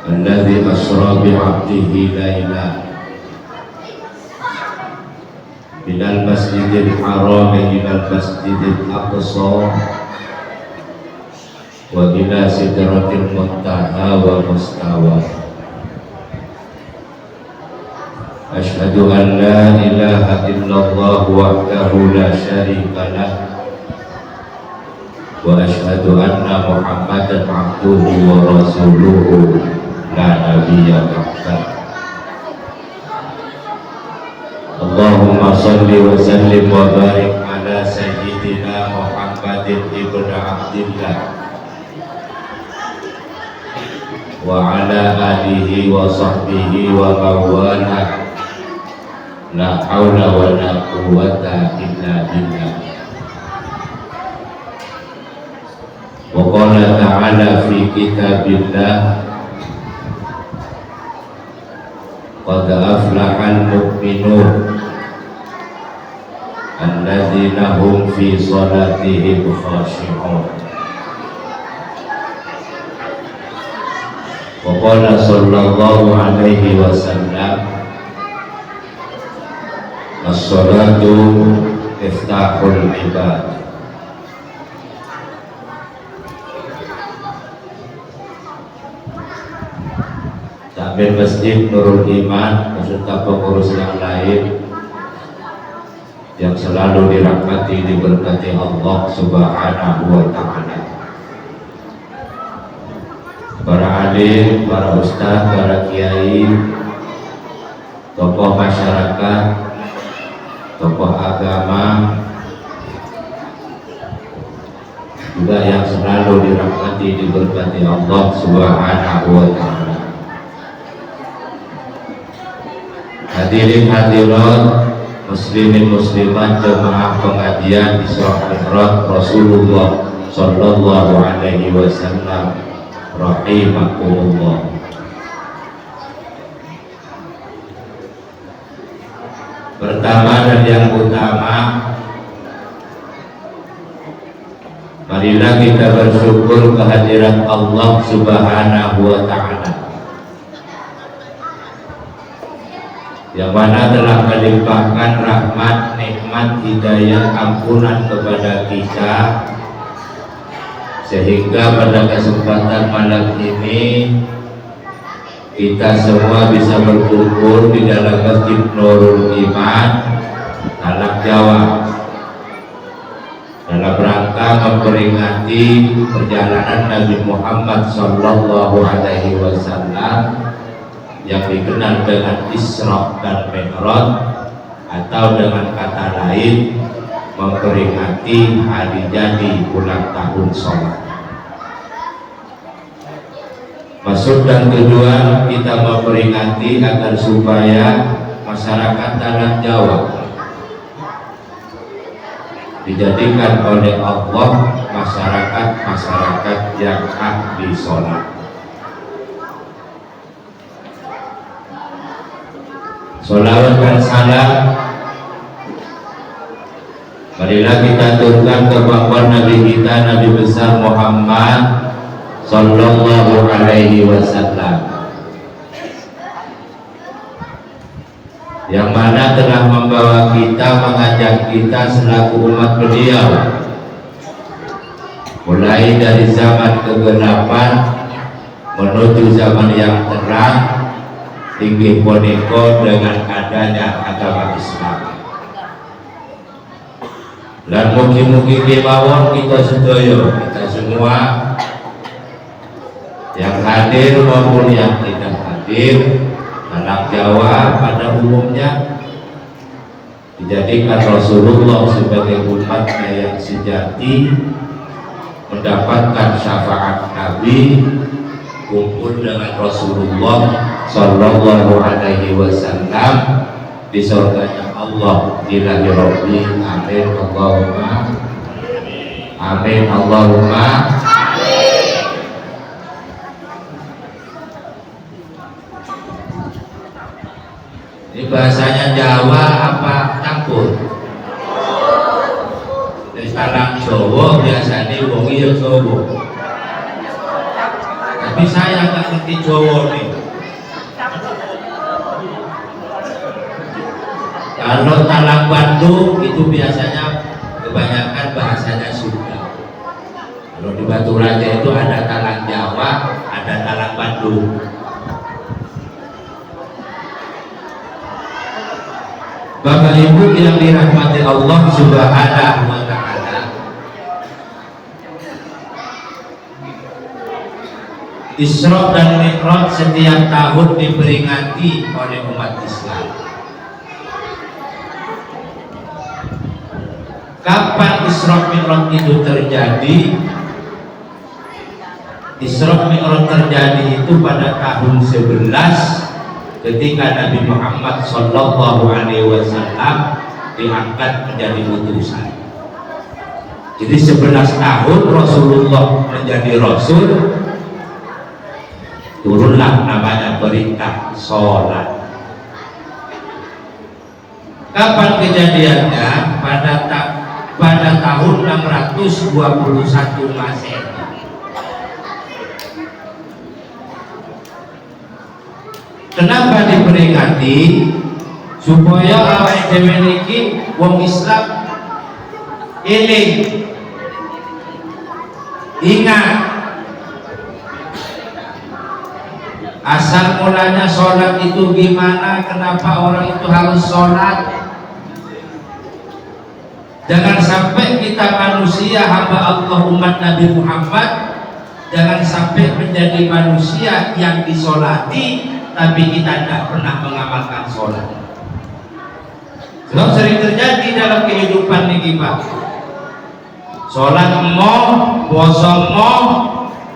الذي أسرى بعبده ليلا من المسجد الحرام إلى المسجد الأقصى وإلى سدرة المنتهى ومستوى. أشهد أن لا إله إلا الله وحده لا شريك له وأشهد أن محمدا عبده ورسوله لا نبي بعده. اللهم صل وسلم وبارك على سيدنا محمد ابن عبد الله وعلى آله وصحبه ومن والاه. لا حول ولا قوة إلا بالله. وقال تعالى في كتاب الله قد أفلح المؤمنون الذين هم في صلاتهم خاشعون. وقال صلى الله عليه وسلم الصلاة مفتاح العباد. Takmir Masjid Nurul Iman beserta pengurus yang lain yang selalu dirahmati diberkati Allah Subhanahu wa Ta'ala. Para alim, para ustaz, para kiai, tokoh masyarakat, tokoh agama, juga yang selalu dirahmati diberkati Allah Subhanahu wa Ta'ala. Hadirin hadirat, muslimin muslimat jemaah pengajian Isra Mi'raj Rasulullah sallallahu alaihi wasallam rahimakumullah. Pertama dan yang utama, marilah kita bersyukur kehadiran Allah Subhanahu wa Ta'ala yang mana telah melimpahkan rahmat, nikmat, hidayah, ampunan kepada kita, sehingga pada kesempatan malam ini kita semua bisa berkumpul di dalam Masjid Nurul Iman, Talak Jawa, dalam rangka memperingati perjalanan Nabi Muhammad Sallallahu Alaihi Wasallam yang dikenal dengan Isra dan Mi'raj, atau dengan kata lain memperingati hari jadi ulang tahun sholat. Maksud dan tujuan kita memperingati agar supaya masyarakat tanah Jawa dijadikan oleh Allah masyarakat yang ahli sholat. Sholawat dan salam marilah kita aturkan kepada Nabi kita, Nabi besar Muhammad Sallallahu Alaihi Wasallam, yang mana telah membawa kita, mengajak kita selaku umat beliau mulai dari zaman kegelapan menuju zaman yang terang, tinggi poneko dengan adanya agama Islam. Dan mugi-mugi kemawon kita sedaya, kita semua yang hadir maupun yang tidak hadir, anak Jawa pada umumnya, dijadikan Rasulullah sebagai umatnya yang sejati, mendapatkan syafaat Nabi, kumpul dengan Rasulullah Sallallahu Alaihi Wasallam di surganya Allah. Ilahi Rabbi, amin Allahumma amin Allahumma amin. Ini bahasanya Jawa apa campur? Di Talang Jawa biasanya wong iya Jawa. Tapi saya nggak ngerti Jawa nih. Kalau Talang Bandung itu biasanya kebanyakan bahasanya Sunda. Kalau di Batu Raja itu ada Talang Jawa, ada Talang Bandung. Bapak Ibu yang dirahmati Allah Subhanahu wa Ta'ala, Isra dan Mi'raj setiap tahun diperingati oleh umat Islam. Kapan Isra Mi'raj itu terjadi? Isra Mi'raj terjadi itu pada tahun 11 ketika Nabi Muhammad Sallallahu Alaihi Wasallam diangkat menjadi utusan. Jadi 11 tahun Rasulullah menjadi Rasul, turunlah namanya perintah sholat. Kapan kejadiannya? Pada tahun 621 Masehi. Kenapa diperingati? Supaya awake dhewe iki wong Islam eling, ingat asal mulanya sholat itu gimana, kenapa orang itu harus sholat. Jangan sampai kita manusia hamba Allah umat Nabi Muhammad, jangan sampai menjadi manusia yang disolati tapi kita tidak pernah mengamalkan sholat. Sebab sering terjadi dalam kehidupan ini Pak, sholat mau, puasa mau,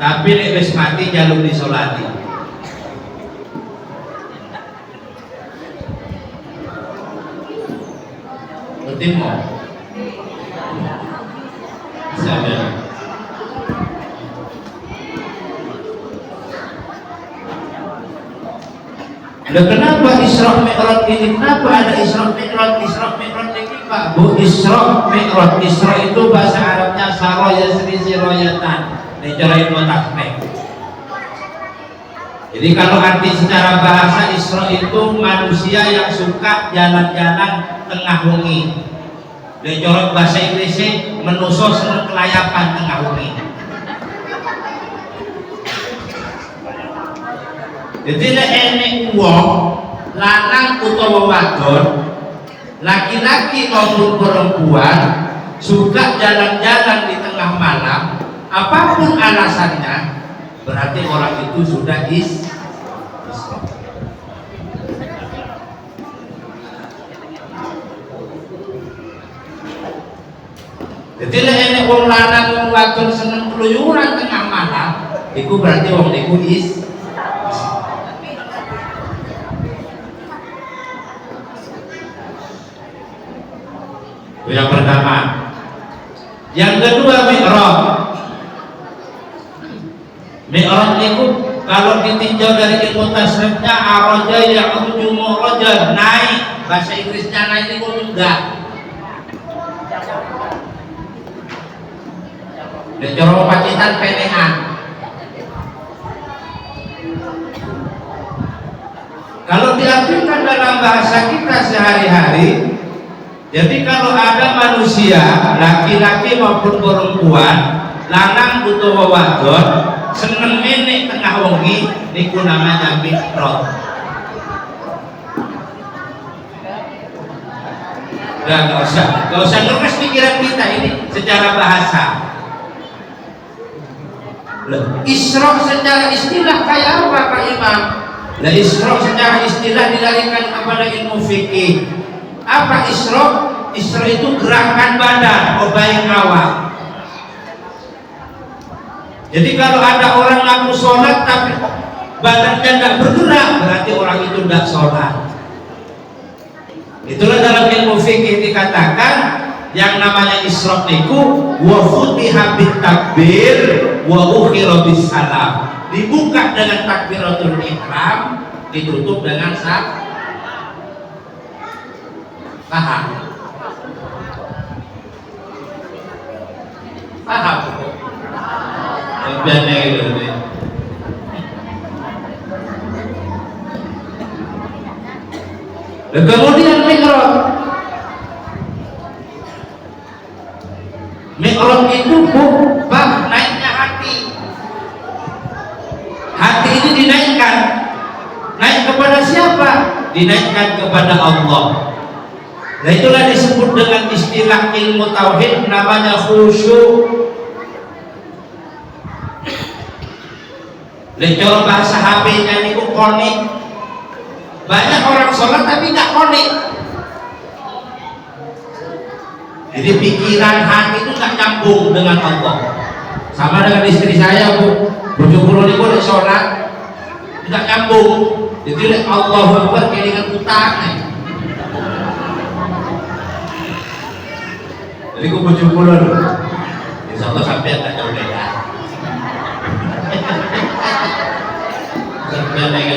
tapi nek wis mati jalur disolati. Ngerti mau? Saya. Nah, kenapa Isra Mi'raj ini? Kenapa ada Isra Mi'raj? Isra Mi'raj ini Pak Bu, Isra Mi'raj. Isra itu bahasa Arabnya saraya siroyatan. Ini cara ilmu taktik. Jadi kalau arti secara bahasa, Isra itu manusia yang suka jalan-jalan tengah wengi. Ini cara bahasa Inggrisnya menuso seneng kelayapan tengah wengi. Jadi enek wong lanang utawa wadon, laki-laki maupun perempuan suka jalan-jalan di tengah malam, apapun alasannya, berarti orang itu sudah Isra. Jadi enek wong lanang wong wadon seneng keluyuran tengah malam, itu berarti wong niku Isra. Yang pertama. Yang kedua Mi'raj. Mi'raj itu kalau ditinjau dari ilmu tasrifnya araja ya'ruju mu'rajan, naik. Bahasa Inggrisnya naik itu juga. Dan cara pacitan penehan. Kalau diartikan dalam bahasa kita sehari-hari, jadi kalau ada manusia laki-laki maupun perempuan, lanang utawa wadon seneng menek tengah wengi, niku namanya Mi'raj. Nggak usah ngeres pikiran kita ini secara bahasa. Isra secara istilah kayak apa Pak Imam? Nah, Isra secara istilah dilarikan kepada ilmu fikih. Apa Isra? Isra itu gerakan badan, obaik awak. Jadi kalau ada orang ngaku sholat tapi badannya tidak bergerak, berarti orang itu tidak sholat. Itulah dalam ilmu fikih dikatakan yang namanya Isra niku wa futiha bit takbir wa ukhira bis salam. Dibuka dengan takbiratul ihram, ditutup dengan salam. Paham? Paham? Biasanya gitu. Dan kemudian Mi'raj itu bab naiknya hati. Hati ini dinaikkan. Naik kepada siapa? Dinaikkan kepada Allah. Nah itulah disebut dengan istilah ilmu tauhid, namanya khusyuk. Lecor bahasa HP-nya niku konik. Banyak orang sholat tapi nggak konik. Jadi pikiran hati itu nggak nyambung dengan Allah. Sama dengan istri saya, Bu. Bojo kula niku nek sholat nggak nyambung. Jadi Allahu Akbar kelingan utang. Jadi ku bojo kula lho. Insyaallah sampai tak jauh ya. Sampai lagi.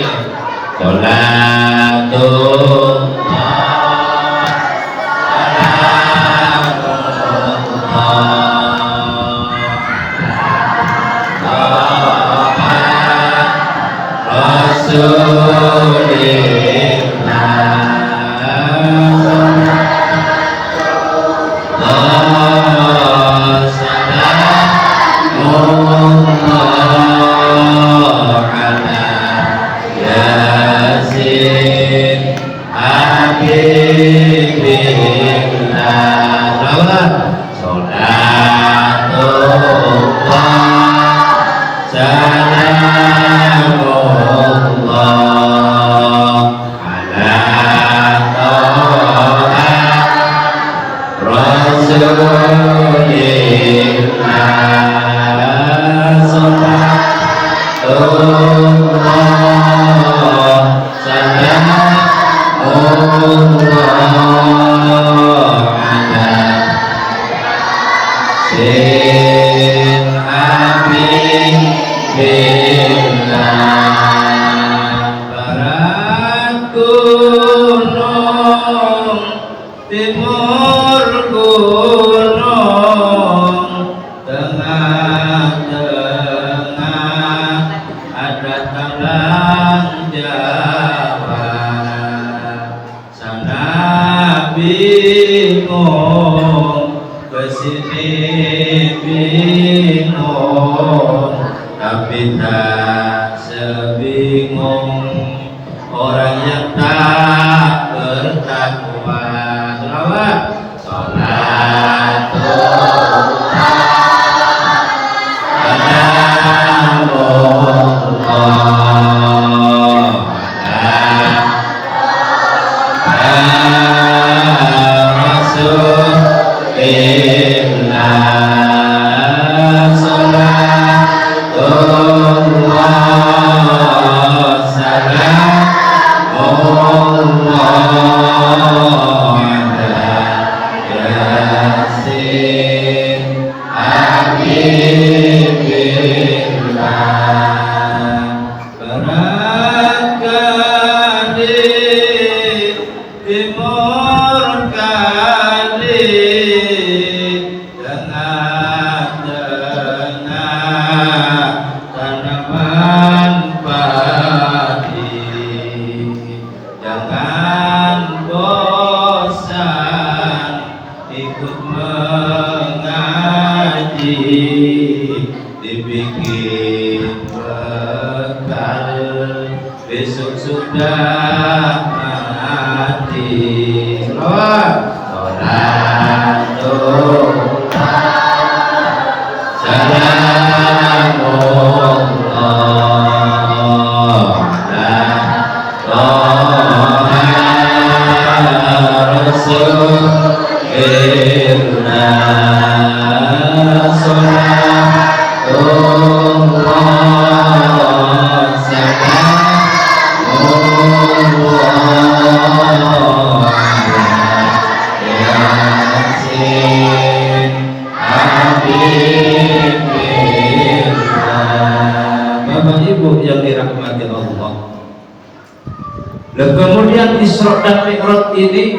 Kemudian Isra dan Mi'raj ini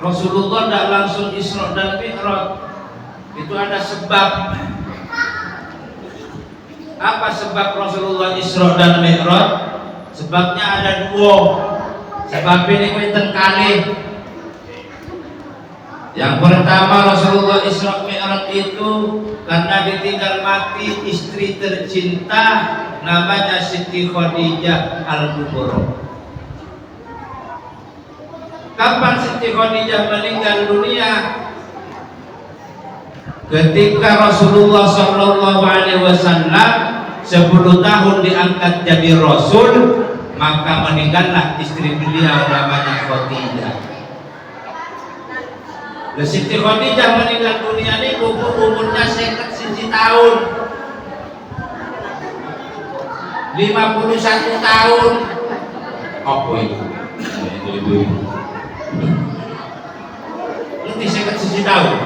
Rasulullah tidak langsung Isra dan Mi'raj, itu ada sebab. Apa sebab Rasulullah Isra dan Mi'raj? Sebabnya ada dua. Sebab ini kuiten kali. Yang pertama, Rasulullah Isra Mi'raj itu karena ditinggal mati istri tercinta namanya Siti Khadijah Al-Kubra. Kapan Siti Khadijah meninggal dunia? Ketika Rasulullah SAW 10 tahun diangkat jadi Rasul, maka meninggallah istri beliau namanya Khadijah. Siti Khadijah meninggal dunia ini umurnya 51 tahun, 51 tahun. Apa itu? Nanti 51 tahun.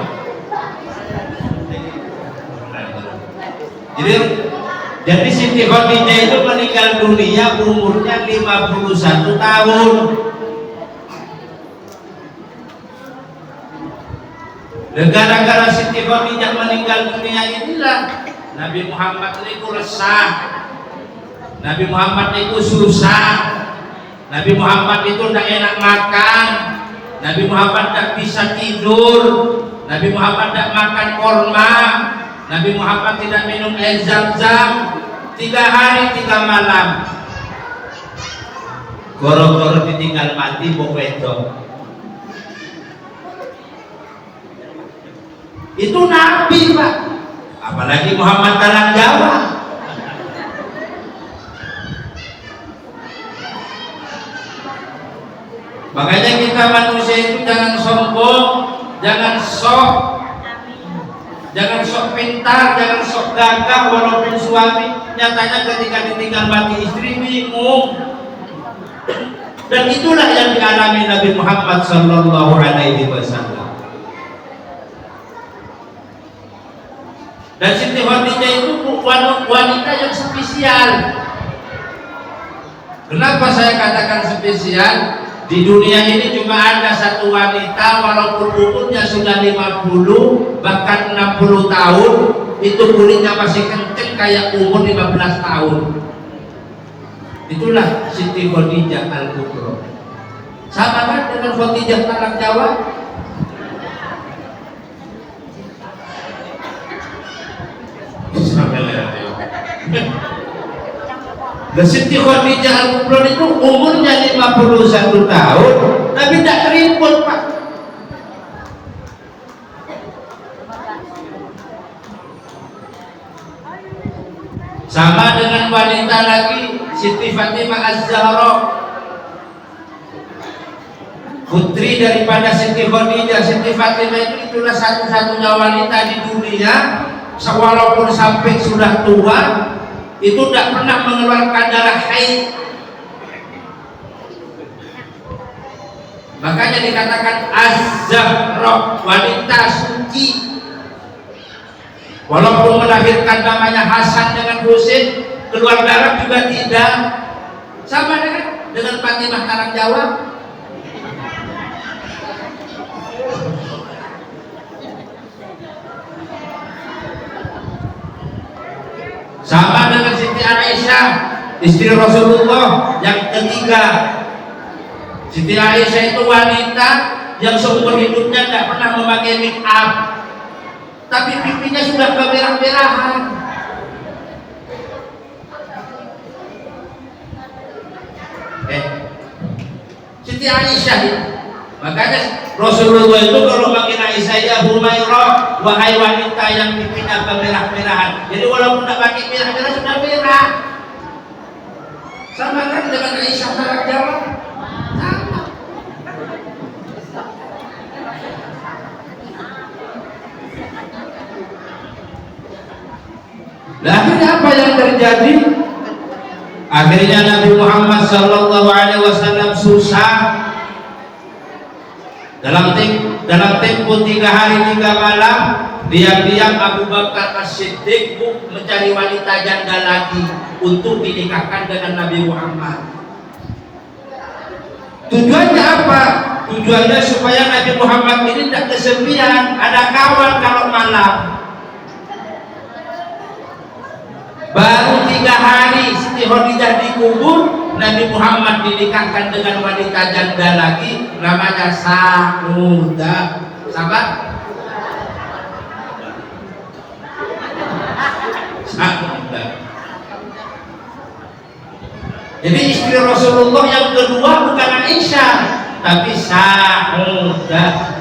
Jadi Siti Khadijah itu meninggal dunia umurnya 51 tahun. Gara-gara Siti Khadijah meninggal dunia inilah Nabi Muhammad itu resah, Nabi Muhammad itu susah, Nabi Muhammad itu tidak enak makan, Nabi Muhammad tidak bisa tidur, Nabi Muhammad tidak makan korma, Nabi Muhammad tidak minum air zam-zam 3 hari 3 malam. Goro-goro ditinggal mati bokwedo. Itu Nabi, Pak. Apalagi Muhammad Talang Jawa. Makanya kita manusia itu jangan sombong, jangan sok pintar, jangan sok gagah walaupun suami. Nyatanya ketika ditinggal mati istri bingung. Dan itulah yang dialami Nabi Muhammad SAW. Dan Siti Khadijah itu wanita yang spesial. Kenapa saya katakan spesial? Di dunia ini cuma ada satu wanita walaupun umurnya sudah 50 bahkan 60 tahun, itu kulitnya masih kenceng kayak umur 15 tahun. Itulah Siti Khadijah Al-Kubra. Sama kan dengan Khadijah Talang Jawa? Siti Khadijah Al-Kubra itu umurnya 51 tahun tapi tidak keriput, Pak. Sama dengan wanita lagi Siti Fatimah Az-Zahra, putri daripada Siti Khadijah. Siti Fatimah itu itulah satu-satunya wanita di dunia walaupun sampai sudah tua itu tidak pernah mengeluarkan darah haid. Makanya dikatakan Az-Zahra, wanita suci. Walaupun melahirkan namanya Hasan dengan Husain, keluar darah juga tidak. Sama dengan Fatimah Talang Jawa. Sama dengan Siti Aisyah, istri Rasulullah yang ketiga. Siti Aisyah itu wanita yang seumur hidupnya tidak pernah memakai make up, tapi pipinya sudah kemerah-merahan. Siti Aisyah itu. Makanya Rasulullah itu kalau manggil Aisyah ya Humairah, wahai wanita yang pipinya kemerah-merahan. Jadi walaupun tidak pakai merah-merah sudah merah. Sama kan dengan Aisyah Talang Jawa. Sama. Nah, akhirnya apa yang terjadi? Akhirnya Nabi Muhammad SAW susah. Dalam tempo 3 hari 3 malam, diam-diam Abu Bakar As-Siddiq mencari wanita janda lagi untuk dinikahkan dengan Nabi Muhammad. Tujuannya apa? Tujuannya supaya Nabi Muhammad ini tidak kesepian, ada kawan kalau malam. Baru 3 hari Siti Khadijah dikubur, Nabi Muhammad dinikahkan dengan wanita janda lagi, namanya Saudah. Sahabat? Saudah. Jadi istri Rasulullah yang kedua bukan Aisyah, tapi Saudah.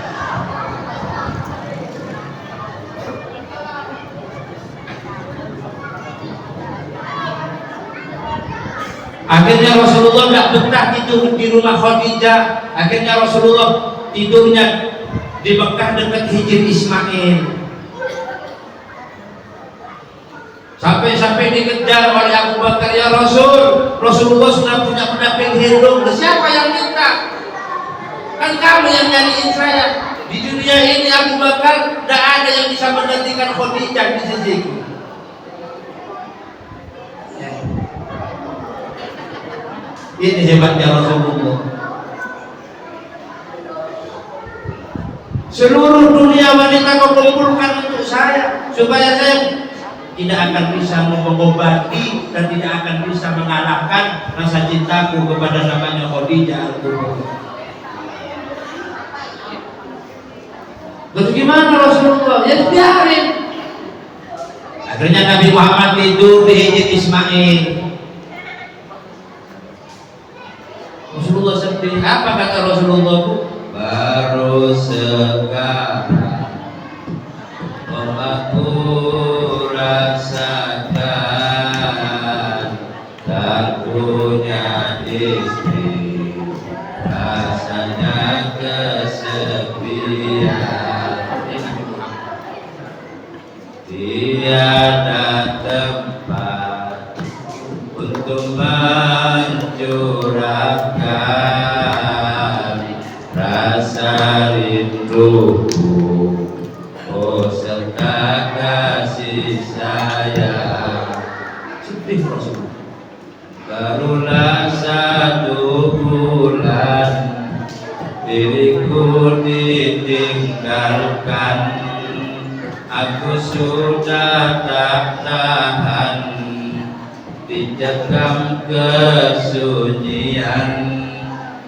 Akhirnya Rasulullah tidak betah tidur di rumah Khadijah. Akhirnya Rasulullah tidurnya di Mekah dekat Hijr Ismail. Sampai-sampai dikejar oleh Abu Bakar, ya Rasulullah sudah punya pendamping hidup. Siapa yang minta? Kan kamu yang nyariin saya. Di dunia ini Abu Bakar tidak ada yang bisa menggantikan Khadijah di sisiku. Ini hebatnya Rasulullah. Seluruh dunia wanita kau kumpulkan untuk saya, supaya saya tidak akan bisa mengobati dan tidak akan bisa mengalahkan rasa cintaku kepada namanya Khadijah. Terus gimana Rasulullah? Ya biarin. Akhirnya Nabi Muhammad tidur di Hijr Ismail. Rasulullah sedih. Apa kata Rasulullah? Baru sekarang aku rasakan tak punya istri, rasanya kesepian, tiada tempat untuk mencurahkan rasa rinduku, oh serta kasih sayang. Sedih Rasulullah. Barulah 1 bulan diriku ditinggalkan, aku sudah tak tahan dicekam kesunyian.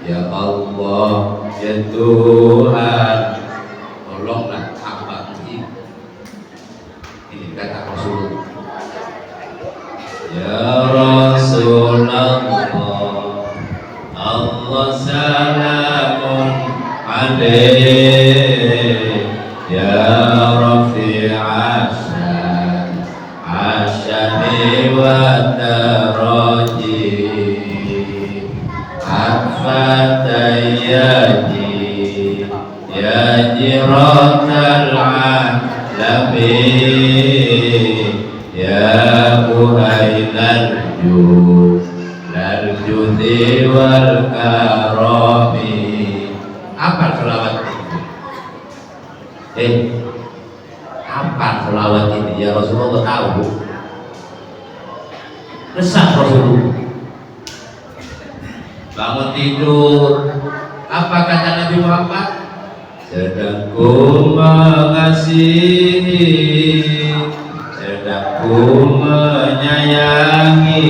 Ya Allah, ya Tuhan, tolonglah hamba ini. Ini kata Rasulullah. Ya Rasulullah, Allah salamun alaih, ya Rafi'ah asyani wa taraji, afatayyaji, ya jiratal alamin, ya buhailal judi wal karami. Apa selawat ini? Apa selawat ini? Ya Rasulullah tahu. Resah Rasulullah. Bangun tidur, apa kata Nabi Muhammad? Sedang ku mengasihi, sedang ku menyayangi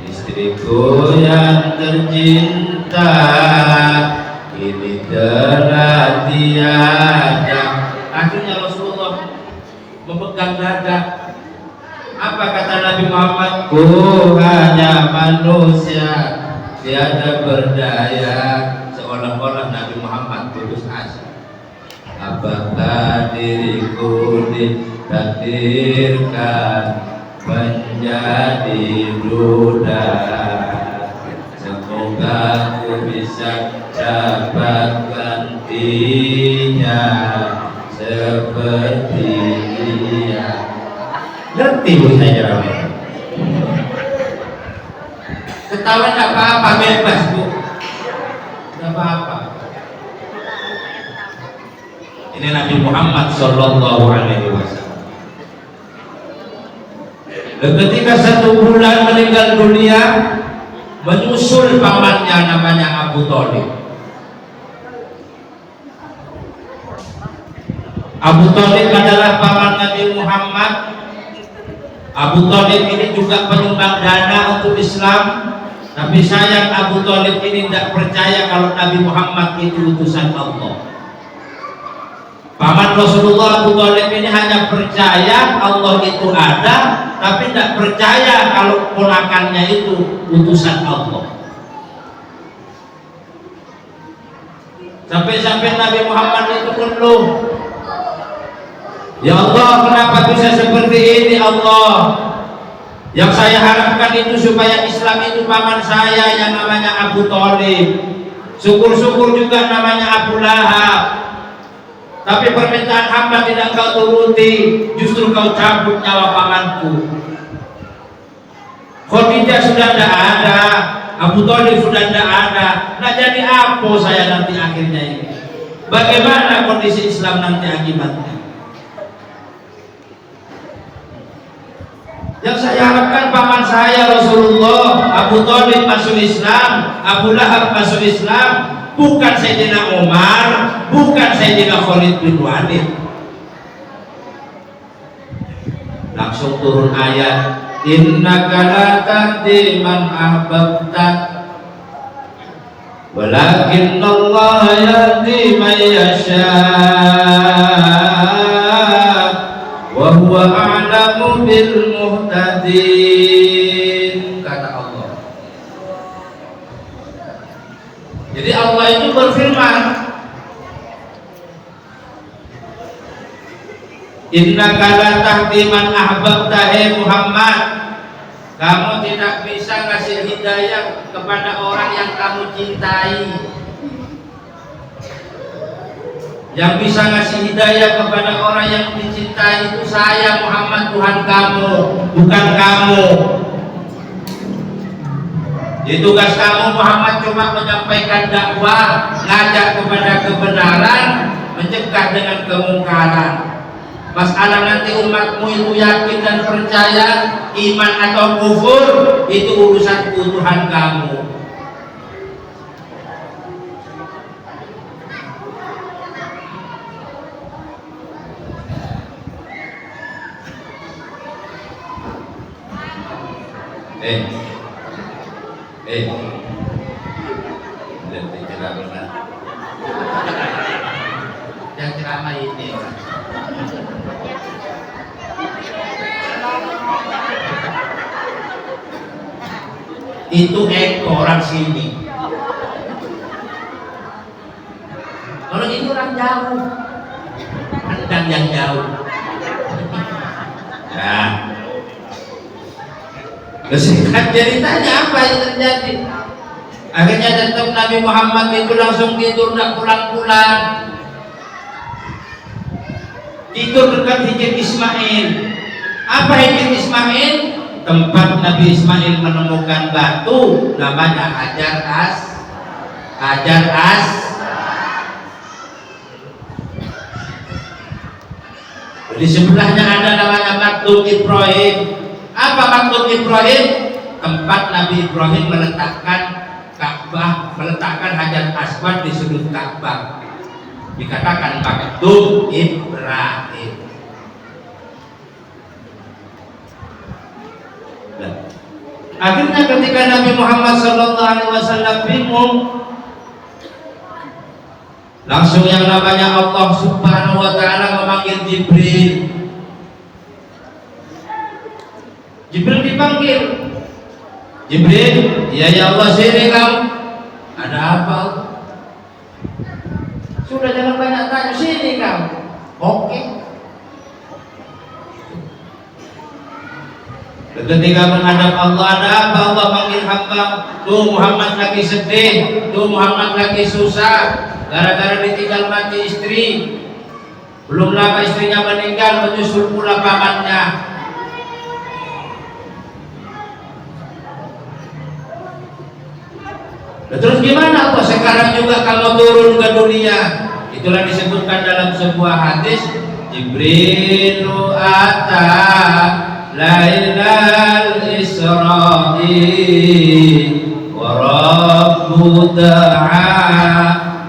istriku yang tercinta, ini telah tiada. Akhirnya Rasulullah memegang dada. Apa kata Nabi Muhammad? Ku hanya manusia, tiada berdaya. Seolah-olah Nabi Muhammad putus asa. Apakah diriku ditakdirkan menjadi duda? Semoga ku bisa dapat gantinya seperti dia. Ngerti Bu saya ramai. Ketawa tidak apa-apa, bebas Bu, tidak apa-apa. Ini Nabi Muhammad Sallallahu Alaihi Wasallam. Ketika 1 bulan meninggal dunia, menyusul pamannya namanya Abu Thalib. Abu Thalib adalah paman Nabi Muhammad Abu Thalib ini juga penyumbang dana untuk Islam, tapi sayang Abu Thalib ini tidak percaya kalau Nabi Muhammad itu utusan Allah. Paman Rasulullah Abu Thalib ini hanya percaya Allah itu ada, tapi tidak percaya kalau ponakannya itu utusan Allah. Sampai-sampai Nabi Muhammad itu mengeluh, ya Allah, kenapa bisa seperti ini Allah? Yang saya harapkan itu supaya Islam itu paman saya yang namanya Abu Thalib. Syukur-syukur juga namanya Abu Lahab. Tapi permintaan hamba tidak kau turuti, justru kau cabut nyawa pamanku. Khadijah sudah tidak ada, Abu Thalib sudah tidak ada. Nah, jadi apa saya nanti akhirnya ini? Bagaimana kondisi Islam nanti akibatnya? Yang saya harapkan paman saya Rasulullah, Abu Thalib masuk Islam, Abu Lahab masuk Islam, bukan Sayyidina Umar, bukan Sayyidina Khalid bin Walid. Langsung turun ayat, innaka la tahdi man ahbabta walakin Allah yahdi man yasha wa huwa a'lamu bil muhtadin, kata Allah. Jadi Allah itu berfirman, innaka la tahdi man ahbabta, hai Muhammad, kamu tidak bisa ngasih hidayah kepada orang yang kamu cintai. Yang bisa ngasih hidayah kepada orang yang dicintai itu saya Muhammad, Tuhan kamu, bukan kamu. Jadi tugas kamu Muhammad cuma menyampaikan dakwah, ngajak kepada kebenaran, mencegah dengan kemungkaran. Masalah nanti umatmu itu yakin dan percaya, iman atau kufur, itu urusan Tuhan kamu. Yang ceramah ini itu orang sini. Kalau ini orang jauh, pandang yang jauh. Nah, kesingkat ceritanya apa yang terjadi? Akhirnya tetap Nabi Muhammad itu langsung tidur, tidak pulang-pulang. Tidur dekat hijir Ismail. Apa hijir Ismail? Tempat Nabi Ismail menemukan batu namanya Hajar As. Di sebelahnya ada namanya Maktum Ibrahim. Apa Maktum Ibrahim? Tempat Nabi Ibrahim meletakkan Ka'bah, meletakkan Hajar Aswad di sudut Ka'bah. Dikatakan Maktum Ibrahim. Akhirnya ketika Nabi Muhammad SAW bingung, langsung yang namanya Allah Subhanahu wa Ta'ala memanggil Jibril. Jibril dipanggil, Jibril, ya Allah, sini kamu. Ada apa? Sudah, jangan banyak tanya, sini kamu. Oke. Ketika menghadap Allah, ada apa? Allah panggil hamba. Tuh Muhammad lagi sedih, tuh Muhammad lagi susah, gara-gara ditinggal mati istri. Belum lama istrinya meninggal, menyusul pula pamannya. Terus gimana Allah? Sekarang juga kamu turun ke dunia. Itulah disebutkan dalam sebuah hadis, Jibrilu ata lailal Isra'i wa rabbu da'a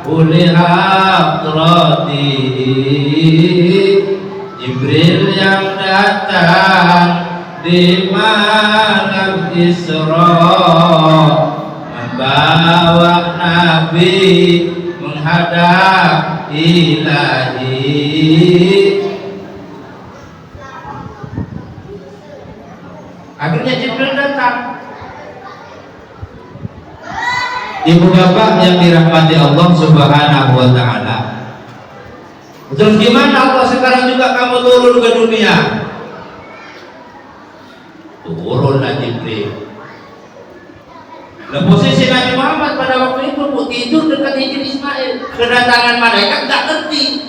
uli hadrati. Jibril yang datang di malam Isra, membawa Nabi menghadap Ilahi. Akhirnya Jibril datang. Ibu bapak yang dirahmati Allah Subhanahu wa ta'ala, terus gimana Allah sekarang juga kamu turun ke dunia? Turunlah Jibril. Nah, posisi Nabi Muhammad pada waktu itu tidur dekat Hijri Ismail. Kedatangan malaikat tak ngerti.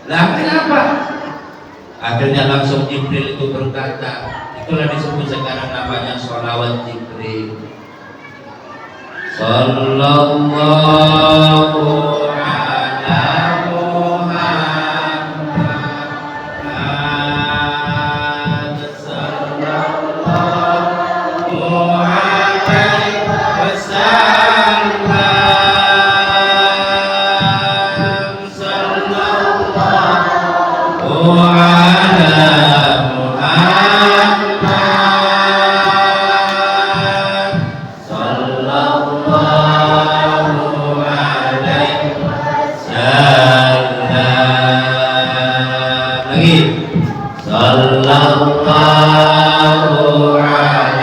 Lah kenapa? Akhirnya langsung Jibril itu berkata, itulah disebut sekarang namanya sholawat Jibril. Sallallahu ala Muhammad, sallallahu alaihi wasallam, sallallahu ala Muhammad, sallallahu alaihi wasallam. Lagi, sallallahu alaihi Muhammad, sallallahu alaihi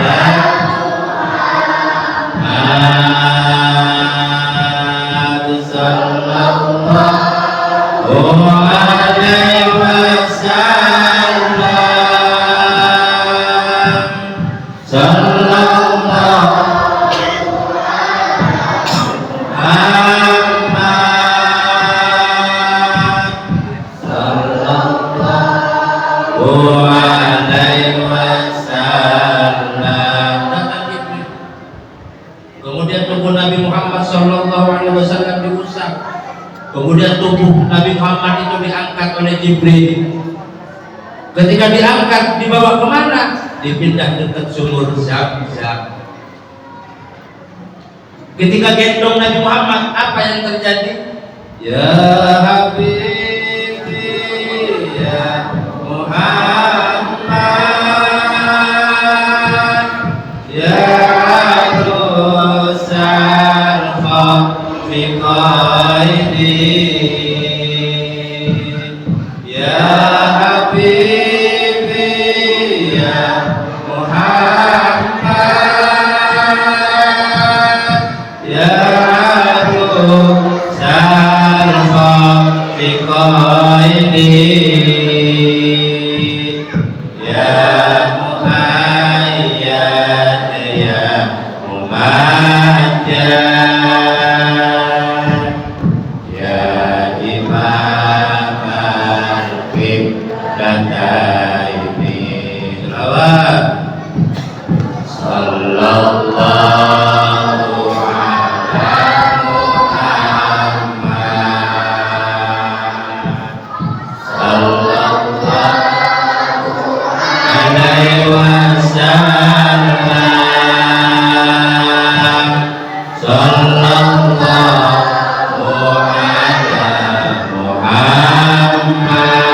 wasallam, sallallahu alaihi wasallam. Kemudian tubuh Nabi Muhammad sallallahu alaihi wasallam diusap. Kemudian tubuh Nabi Muhammad itu diangkat oleh Jibril. Ketika diangkat, dibawa kemana? Dipindah dekat sumur Zam-Zam. Ketika gendong Nabi Muhammad, apa yang terjadi? Ya Habibi, ya Muhammad, ya Rusal Khafiqaidin, ya Habibi, ya Muhammad, ya Rusal Khafiqaidin, ya Muhayyad, ya Mumajjad, ya Imam al-Qiblataini. Selawat. Sallallahu ala Muhammad, sallallahu alaihi wasallam, sallallahu ala Muhammad,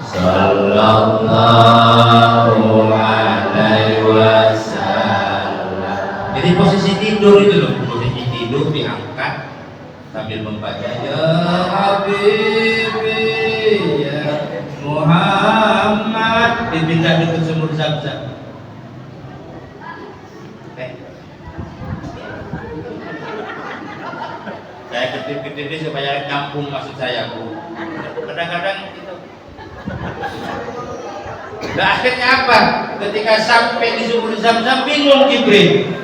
sallallahu alaihi wasallam. Jadi posisi tidur itu loh, posisi tidur diangkat sambil membaca ya Habibi, ya Muhammad, dipindah dekat sumur Zam-Zam. Saya ketip-ketip ini supaya kampung maksud saya, Bu. Kadang-kadang itu. Nah, akhirnya apa? Ketika sampai di sumur Zam-Zam, bingung Jibril.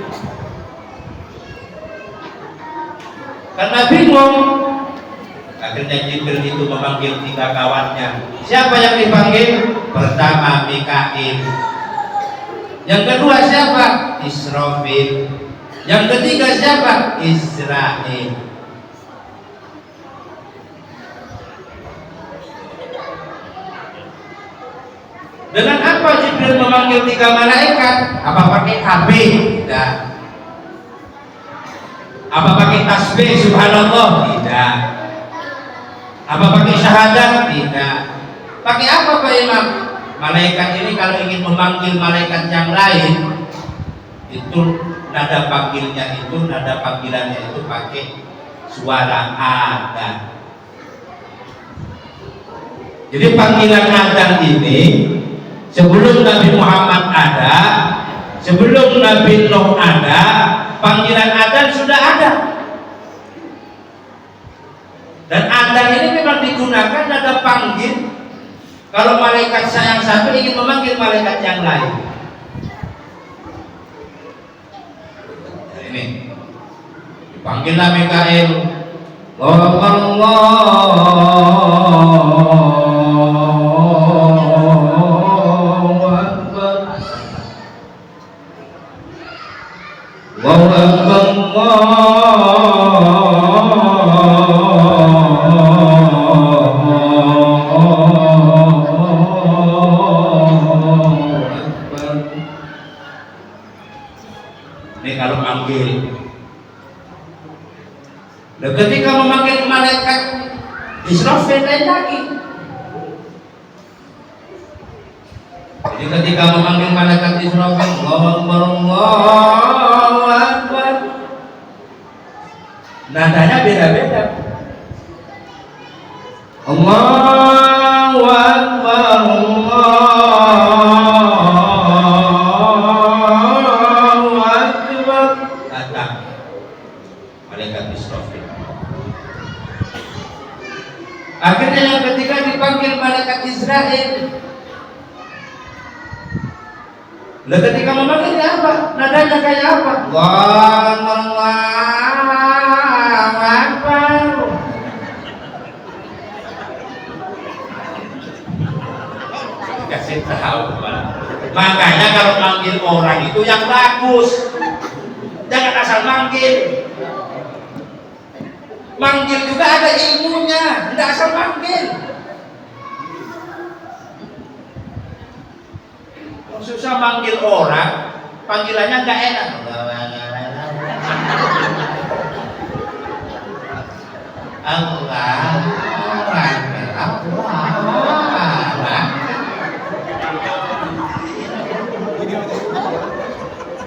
Karena bingung, akhirnya Jibril itu memanggil 3 kawannya. Siapa yang dipanggil? Pertama Mikail. Yang kedua siapa? Israfil. Yang ketiga siapa? Israil. Dengan apa Jibril memanggil 3 malaikat? Apa pakai HP? Tidak. Apa pakai tasbih? Subhanallah? Tidak. Apa pakai syahadat? Tidak. Pakai apa Pak Imam? Malaikat ini kalau ingin memanggil malaikat yang lain, itu nada panggilannya itu pakai suara adzan. Jadi panggilan adzan ini sebelum Nabi Muhammad ada, sebelum Nabi Nuh ada, panggilan adzan sudah ada. Dan adzan ini memang digunakan nada panggil kalau malaikat yang satu ingin memanggil malaikat yang lain. Ini dipanggillah Mikail, ini kalau manggil. Dan ketika memanggil malaikat Israfil lain lagi. Jadi ketika memanggil malaikat Israfil, Allahu Akbar, nadanya beda-beda. Allahu Akbar, Allahu Akbar. Datang malaikat Israfil. Akhirnya yang ketiga dipanggil malaikat Israel. Lah ketika memanggilnya apa? Nadanya kayak apa? Allahu Akbar. Kasih tahu. Makanya kalau manggil orang itu yang bagus. Jangan asal manggil. Manggil juga ada ilmunya, tidak asal manggil. Susah manggil orang, panggilannya nggak enak.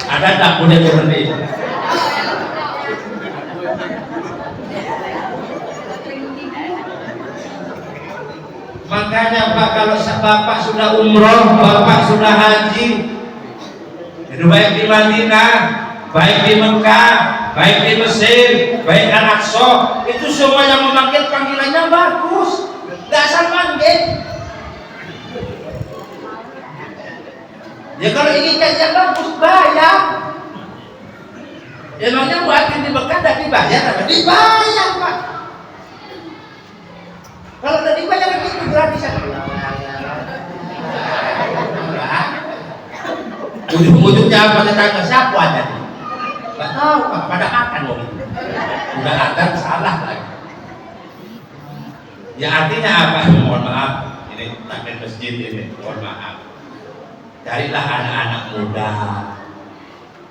Ada tak boleh berhenti? Makanya Pak, kalau Bapak sudah umroh, Bapak sudah haji, itu baik di Madinah, baik di Mekah, baik di Mesir, baik Al-Aqsa, itu semua yang memanggil panggilannya bagus, nggak asal manggil. Ya kalau ingin yang bagus bayar. Emangnya buatin di Mekah tidak dibayar? Dibayar Pak. Kalau udah dibayar itu gratisan. Ujung-ujungnya apa tetangga siapa aja? Gak tahu Pak, pada makan loh. Udah ada salah lagi. Ya artinya apa? Mohon maaf, ini takmir masjid ini, mohon maaf. Carilah anak-anak muda.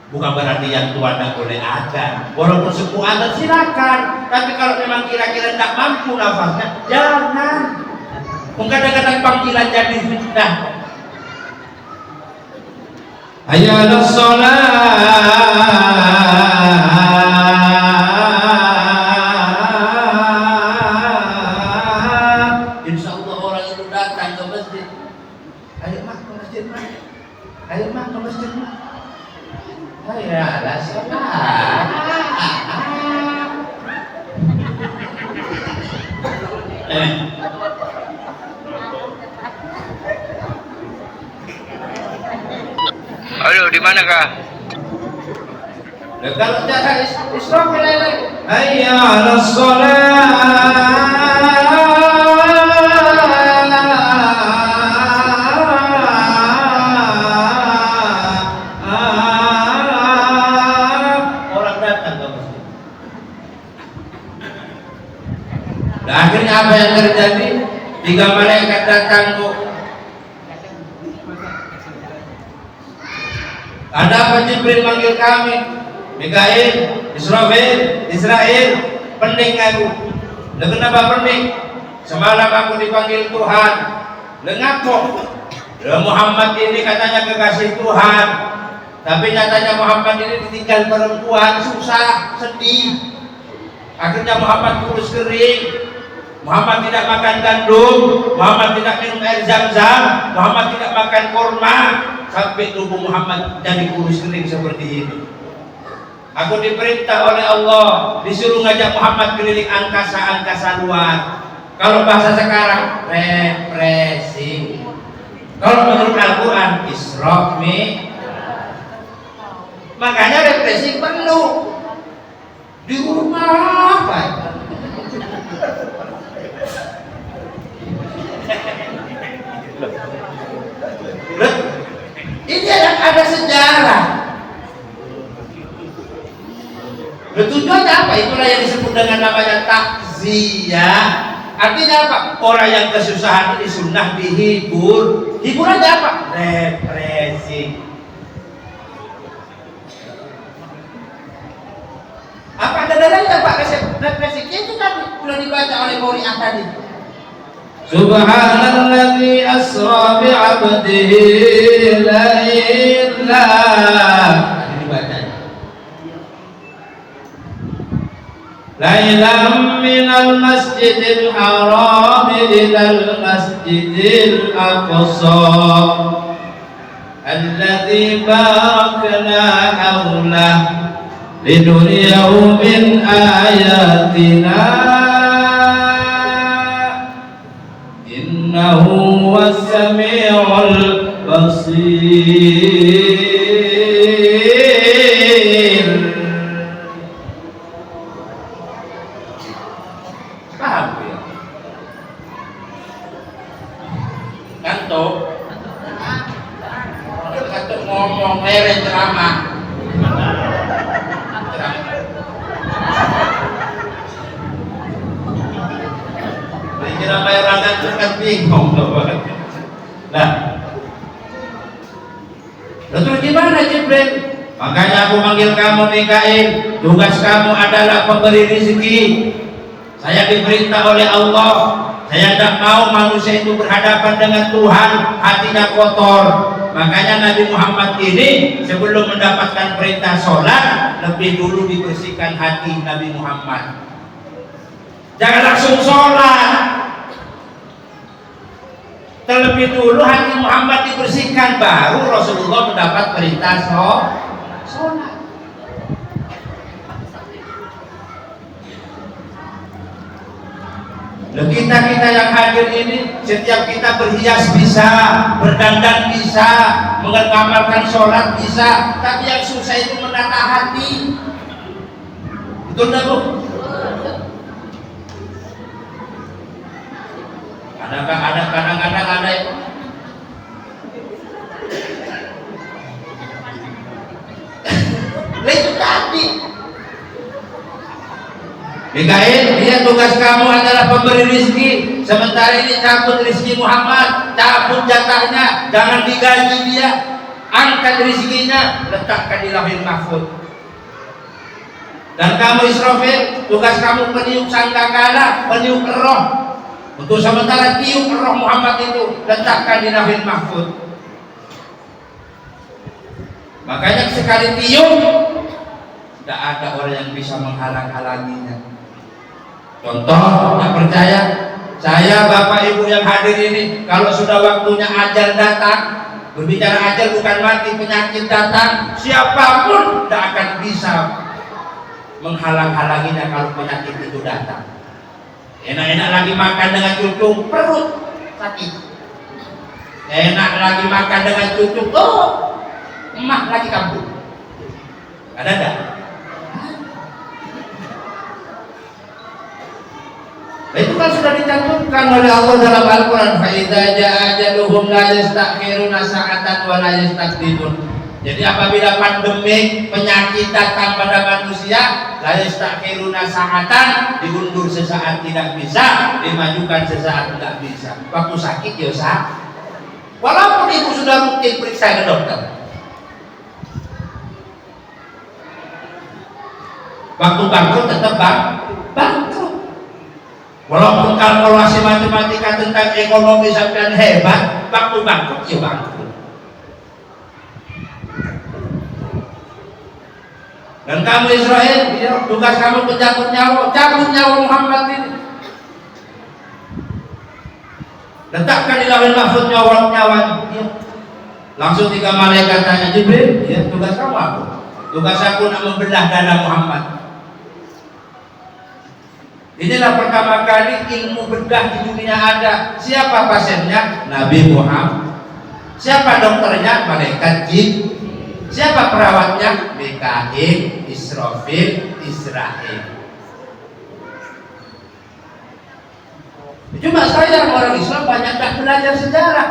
Bukan berarti yang tua tidak boleh ajar. Walaupun sepuh adat silakan. Tapi kalau memang kira-kira tidak mampu nafasnya, jangan. Kadang-kadang panggilan jadi fitnah. Hayya 'alas shalah. Insya Allah orang itu datang ke masjid. Ayo mak ke masjid mak. Ayo mak ke masjid mak. Hayya 'alas shalah. Halo, di mana kah? Kalau cara Israfil lagi. Hayya 'alas shalah. Orang datang ke masjid. Nah, akhirnya apa yang terjadi? 3 malaikat datang kok. Ada apa Jibril manggil kami? Mikail, Israfil, Israel, pening aku. Lah kenapa pening? Semalam aku dipanggil Tuhan, lengapok. Muhammad ini katanya kekasih Tuhan, tapi nyatanya Muhammad ini ditinggal perempuan, susah, sedih. Akhirnya Muhammad kurus kering. Muhammad tidak makan gandum, Muhammad tidak minum air zam-zam, Muhammad tidak makan kurma, sampai tubuh Muhammad jadi kurus kering seperti ini. Aku diperintah oleh Allah, disuruh ngajak Muhammad keliling angkasa luar. Kalau bahasa sekarang, refreshing. Kalau menurut Al-Quran, Isra makanya refreshing perlu di rumah, Pak. Ini ada sejarah. Tujuannya apa? Itulah yang disebut dengan namanya takziah. Artinya apa? Orang yang kesusahan ini sunnah dihibur. Hiburannya apa? Refreshing. Apa ada dalilnya Pak? Refreshing itu tadi sudah dibaca oleh Qori'ah tadi. Subhanalladzi asra bi'abdihi laila. Ini dibacanya. Lailam minal masjidil haram ilal masjidil aqsa alladzi barakna hawlah linuriyahu min ayatina innahu was-sami'ul basir. Paham ya? Kantuk ngomong mere ceramah. Ceramah yang rakyat kan bingung loh. Nah, terus gimana Jibril? Makanya aku manggil kamu Mikail. Tugas kamu adalah pemberi rezeki. Saya diperintah oleh Allah. Saya tidak mau manusia itu berhadapan dengan Tuhan hatinya kotor. Makanya Nabi Muhammad ini sebelum mendapatkan perintah sholat lebih dulu dibersihkan hati Nabi Muhammad. Jangan langsung sholat. Terlebih dulu hati Muhammad dibersihkan, baru Rasulullah mendapat perintah sholat. Kita yang hadir ini, setiap kita berhias bisa, berdandan bisa, mengamalkan sholat bisa, tapi yang susah itu menata hati. Betul tak Bu? Kadang-kadang ada itu tadi. Mikail, dia tugas kamu adalah pemberi rezeki. Sementara ini cabut rezeki Muhammad, cabut jatahnya, jangan digaji dia, angkat rezekinya, letakkan di Lauhil Mahfuz. Dan kamu Israfil, tugas kamu peniup sangkakala, peniup roh. Untuk sementara tiup roh Muhammad itu, letakkan di Lauhil Mahfuz. Makanya sekali tiup, tidak ada orang yang bisa menghalang-halanginya. Contoh, tak percaya? Saya, Bapak Ibu yang hadir ini, kalau sudah waktunya ajal datang, berbicara ajal bukan mati, penyakit datang, siapapun tidak akan bisa menghalang-halanginya kalau penyakit itu datang. Enak-enak lagi makan dengan cucu, perut sakit. Enak lagi makan dengan cucu, emak lagi kambuh. Ada enggak? Itu kan sudah dicantumkan oleh Allah dalam Al-Quran. Fa'idha ja'ajaluhum la yastakhiruna sa'atan wa la yastakdimun. Jadi apabila pandemik penyakit datang pada manusia, la yastakhiruna sa'atan, diundur sesaat tidak bisa, dimajukan sesaat tidak bisa. Waktu sakit ya sakit. Walaupun ibu sudah rutin periksa ke dokter, waktu bangkrut tetap bangkrut. Walaupun kalkulasi matematika tentang ekonomi sampean hebat, waktu bangkrut ya bangkrut. Dan kamu Israel, ya, tugas kamu pencabut nyawa Muhammad ini. Letakkan di lauhul mahfuz nyawanya. Ya. Langsung 3 malaikat tanya Jibril, ya, tugas kamu apa? Tugas aku nak membelah dada Muhammad. Inilah pertama kali ilmu bedah di dunia ada. Siapa pasiennya? Nabi Muhammad. Siapa dokternya? Malaikat jin. Siapa perawatnya? Mikail, Israfil, Israel. Cuma saya orang Islam banyak tak belajar sejarah,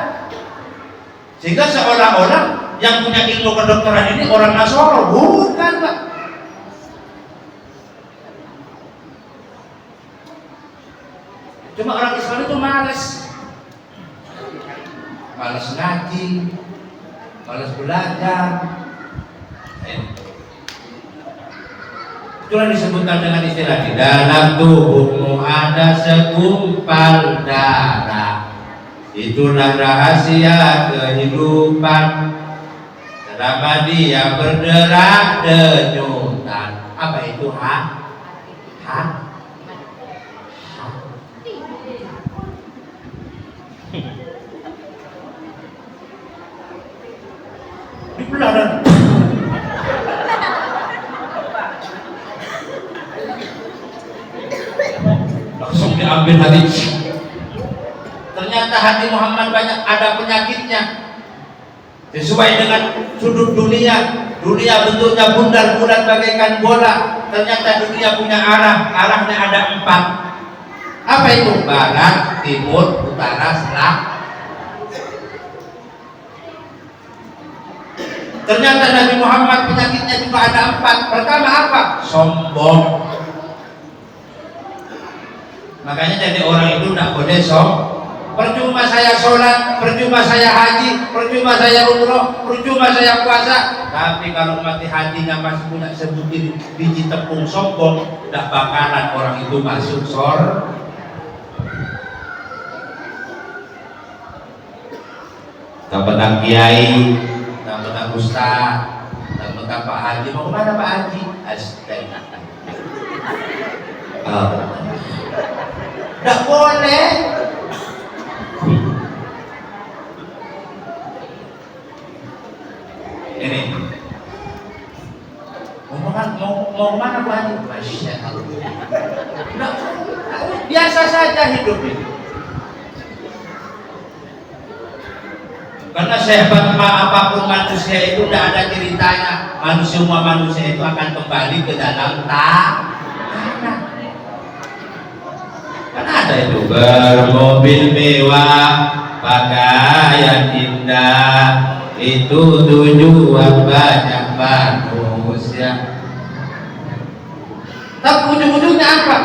sehingga seolah-olah yang punya ilmu kedokteran ini orang Nasoro. Bukan, Pak. Cuma orang Islam itu malas ngaji, malas belajar. Itulah disebutkan dengan istilah di dalam tubuhmu ada segumpal darah. Itulah rahasia kehidupan selama dia berderak denyutan. Apa itu dibelah dan langsung diambil hati. Ternyata hati Muhammad banyak ada penyakitnya. Sesuai dengan sudut dunia bentuknya bundar-bundar bagaikan bola. Ternyata dunia punya arahnya ada 4. Apa itu? Barat, timur, utara, selatan. Ternyata Nabi Muhammad penyakitnya juga ada 4. Pertama apa? Sombong. Makanya jadi orang itu tidak boleh percuma saya sholat, percuma saya haji, percuma saya umroh, percuma saya puasa. Tapi kalau mati hatinya masih punya sebutir biji tepung sombong, tidak bakalan orang itu masuk surga. Tentang kiai, tentang ustaz, tentang Pak Haji. Mau kemana Pak Haji? Astagfirullah. Tidak boleh. Ini mau mana Pak Haji? Masya Allah. Biasa saja hidup ini. Karena sehebat apapun manusia itu tidak ada ceritanya. Semua manusia itu akan kembali ke dalam tanah. Karena ada itu bermobil mewah, pakaian indah, itu tujuan banyak manusia. Tapi ujung-ujungnya apa?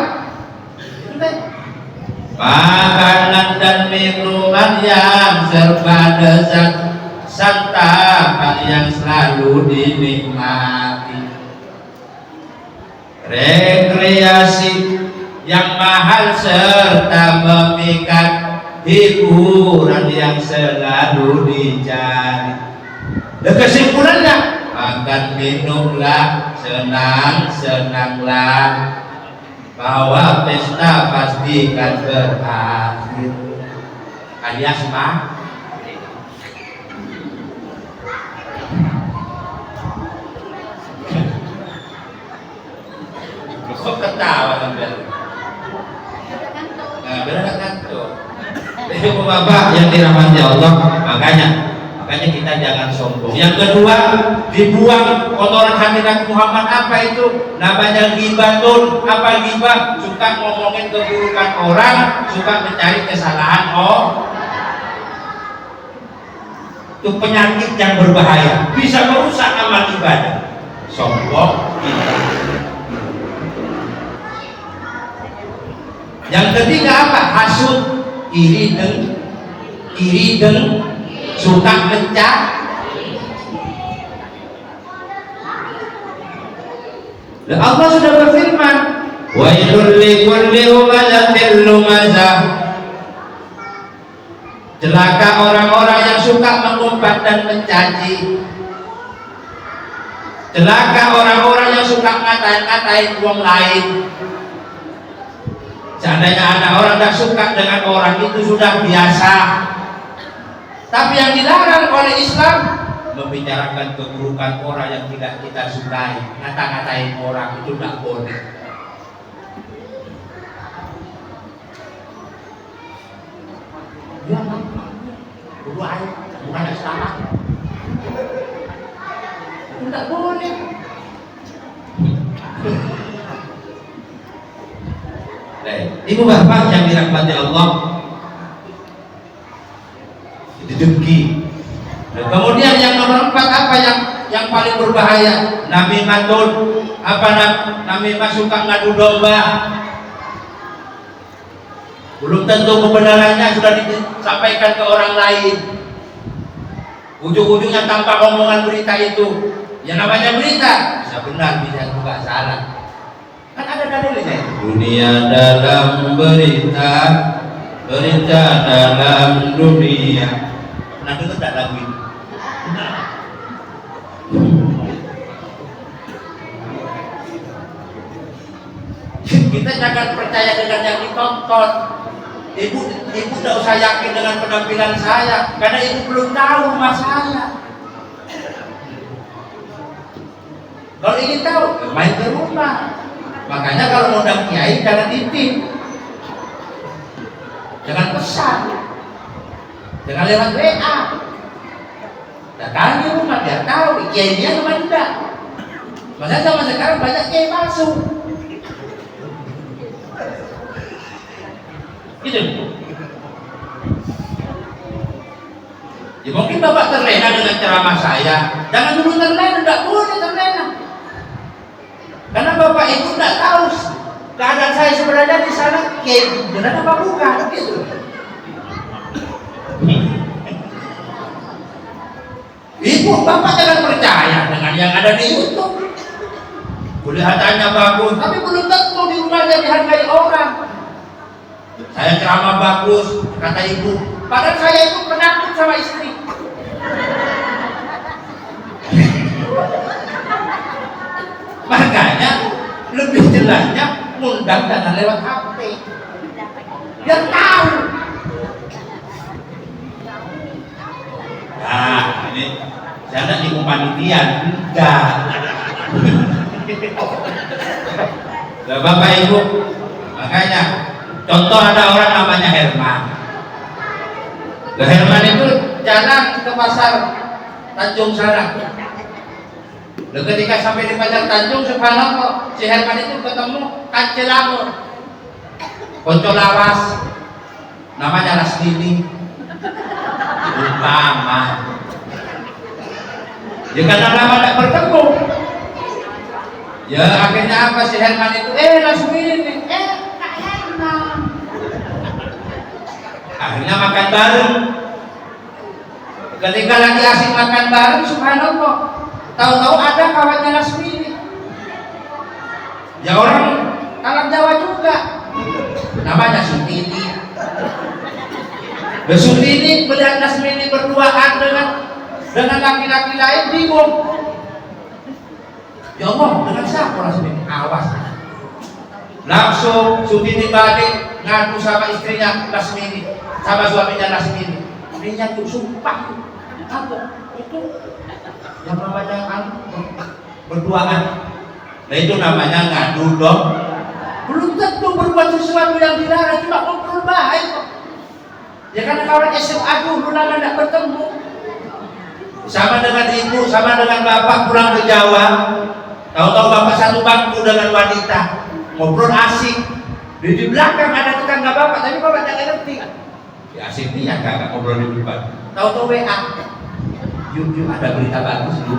Makanan dan minuman yang serba lezat, santapan yang selalu dinikmati, rekreasi yang mahal serta memikat, hiburan yang selalu dicari. Dan kesimpulannya, makan minumlah, senang-senanglah, bahwa pesta pastikan berakhir. Alias kok ketawa sampai benar kantuk. Jadi Bapak yang dirahmati Allah, makanya kita jangan sombong. Yang kedua, dibuang kotoran hati Nabi Muhammad. Apa itu? Namanya ghibatun. Apa ghibah? Suka ngomongin keburukan orang, suka mencari kesalahan itu penyakit yang berbahaya, bisa merusak amal ibadah. Sombong. Yang ketiga apa? Hasud, iri deng, suka mencak. Dan Allah sudah berfirman, Wailul likulli humazatil lumazah. Celaka orang-orang yang suka mengumpat dan mencaci. Celaka orang-orang yang suka ngatain-ngatain orang lain. Seandainya ada orang yang suka dengan orang itu sudah biasa. Tapi yang dilarang oleh Islam membicarakan keburukan orang yang tidak kita sukai, ngata-ngatain orang itu tidak boleh. Ya, berdua air, bukan ada salah. Itu tidak boleh. Ibu bapak yang dirahmati Allah, itu dengki. Nah, kemudian yang nomor 4 apa yang paling berbahaya? Namimatun, namimah suka ngadu domba. Belum tentu kebenarannya sudah disampaikan ke orang lain. Ujung-ujungnya tanpa omongan berita itu, yang namanya berita bisa benar bisa juga salah. Kan ada dalilnya. Dunia dalam berita, berita dalam dunia. Pernah dengar tak lagu ini? Kita jangan percaya dengan yang ditonton. Ibu tidak usah yakin dengan penampilan saya, karena ibu belum tahu rumah saya. Kalau ingin tahu, main ke rumah. Makanya kalau mau undang kiai jangan titip, jangan pesan, jangan lewat WA. Datangi rumah biar tahu kiainya kemana. Masa zaman sekarang banyak kiai palsu. Gitu. Ya mungkin bapak terlena dengan ceramah saya. Jangan dulu terlena, tidak boleh terlena. Karena bapak itu tidak tahu keadaan saya sebenarnya di sana kayak benar apa bukan, gitu. Ibu bapak jangan percaya dengan yang ada di YouTube. Kelihatannya bagus, tapi belum tentu di rumahnya dihargai orang. Saya ceramah bagus, kata ibu. Padahal saya itu penakut sama istri. Makanya lebih jelasnya undang jangan lewat HP. Biar tahu. Nah, ini saya ada di panitia, enggak. Nah, Bapak Ibu, makanya contoh ada orang namanya Herman. Herman itu jalan ke pasar Tanjung Sarang. Dan ketika sampai di pasar Tanjung, subhanallah, si Herman itu ketemu Kancelamo, konco lawas, namanya Lasdini, utama. Ya karena lama tidak bertemu, ya akhirnya apa si Herman itu? Lasdini, Kak Herman. Akhirnya makan bareng. Ketika lagi asik makan bareng, subhanallah, tahu-tahu ada kawannya Lasmini. Ya orang anak Jawa juga, namanya Sutini. Sutini melihat Lasmini berduaan dengan laki-laki lain, bingung. Ya Allah, dengan siapa Lasmini? Awas. Langsung Sutini balik ngadu sama istrinya Lasmini, sama suaminya Lasmini. Dia tuh sumpah apa itu yang namanya berduaan. Nah itu namanya ngadu dong. Belum tentu berbuat sesuatu yang dilarang, cuma ngobrol baik kok. Ya karena kawan SMA dulu lama tidak bertemu. Sama dengan ibu, sama dengan bapak pulang ke Jawa. Tahu-tahu bapak satu bangku dengan wanita, ngobrol asik. Di belakang ada tetangga bapak, tapi bapak tidak ngerti. Ya asik nih ya kakak ngobrol di depan. Tahu-tahu WA. Yuk ada berita bagus yuk.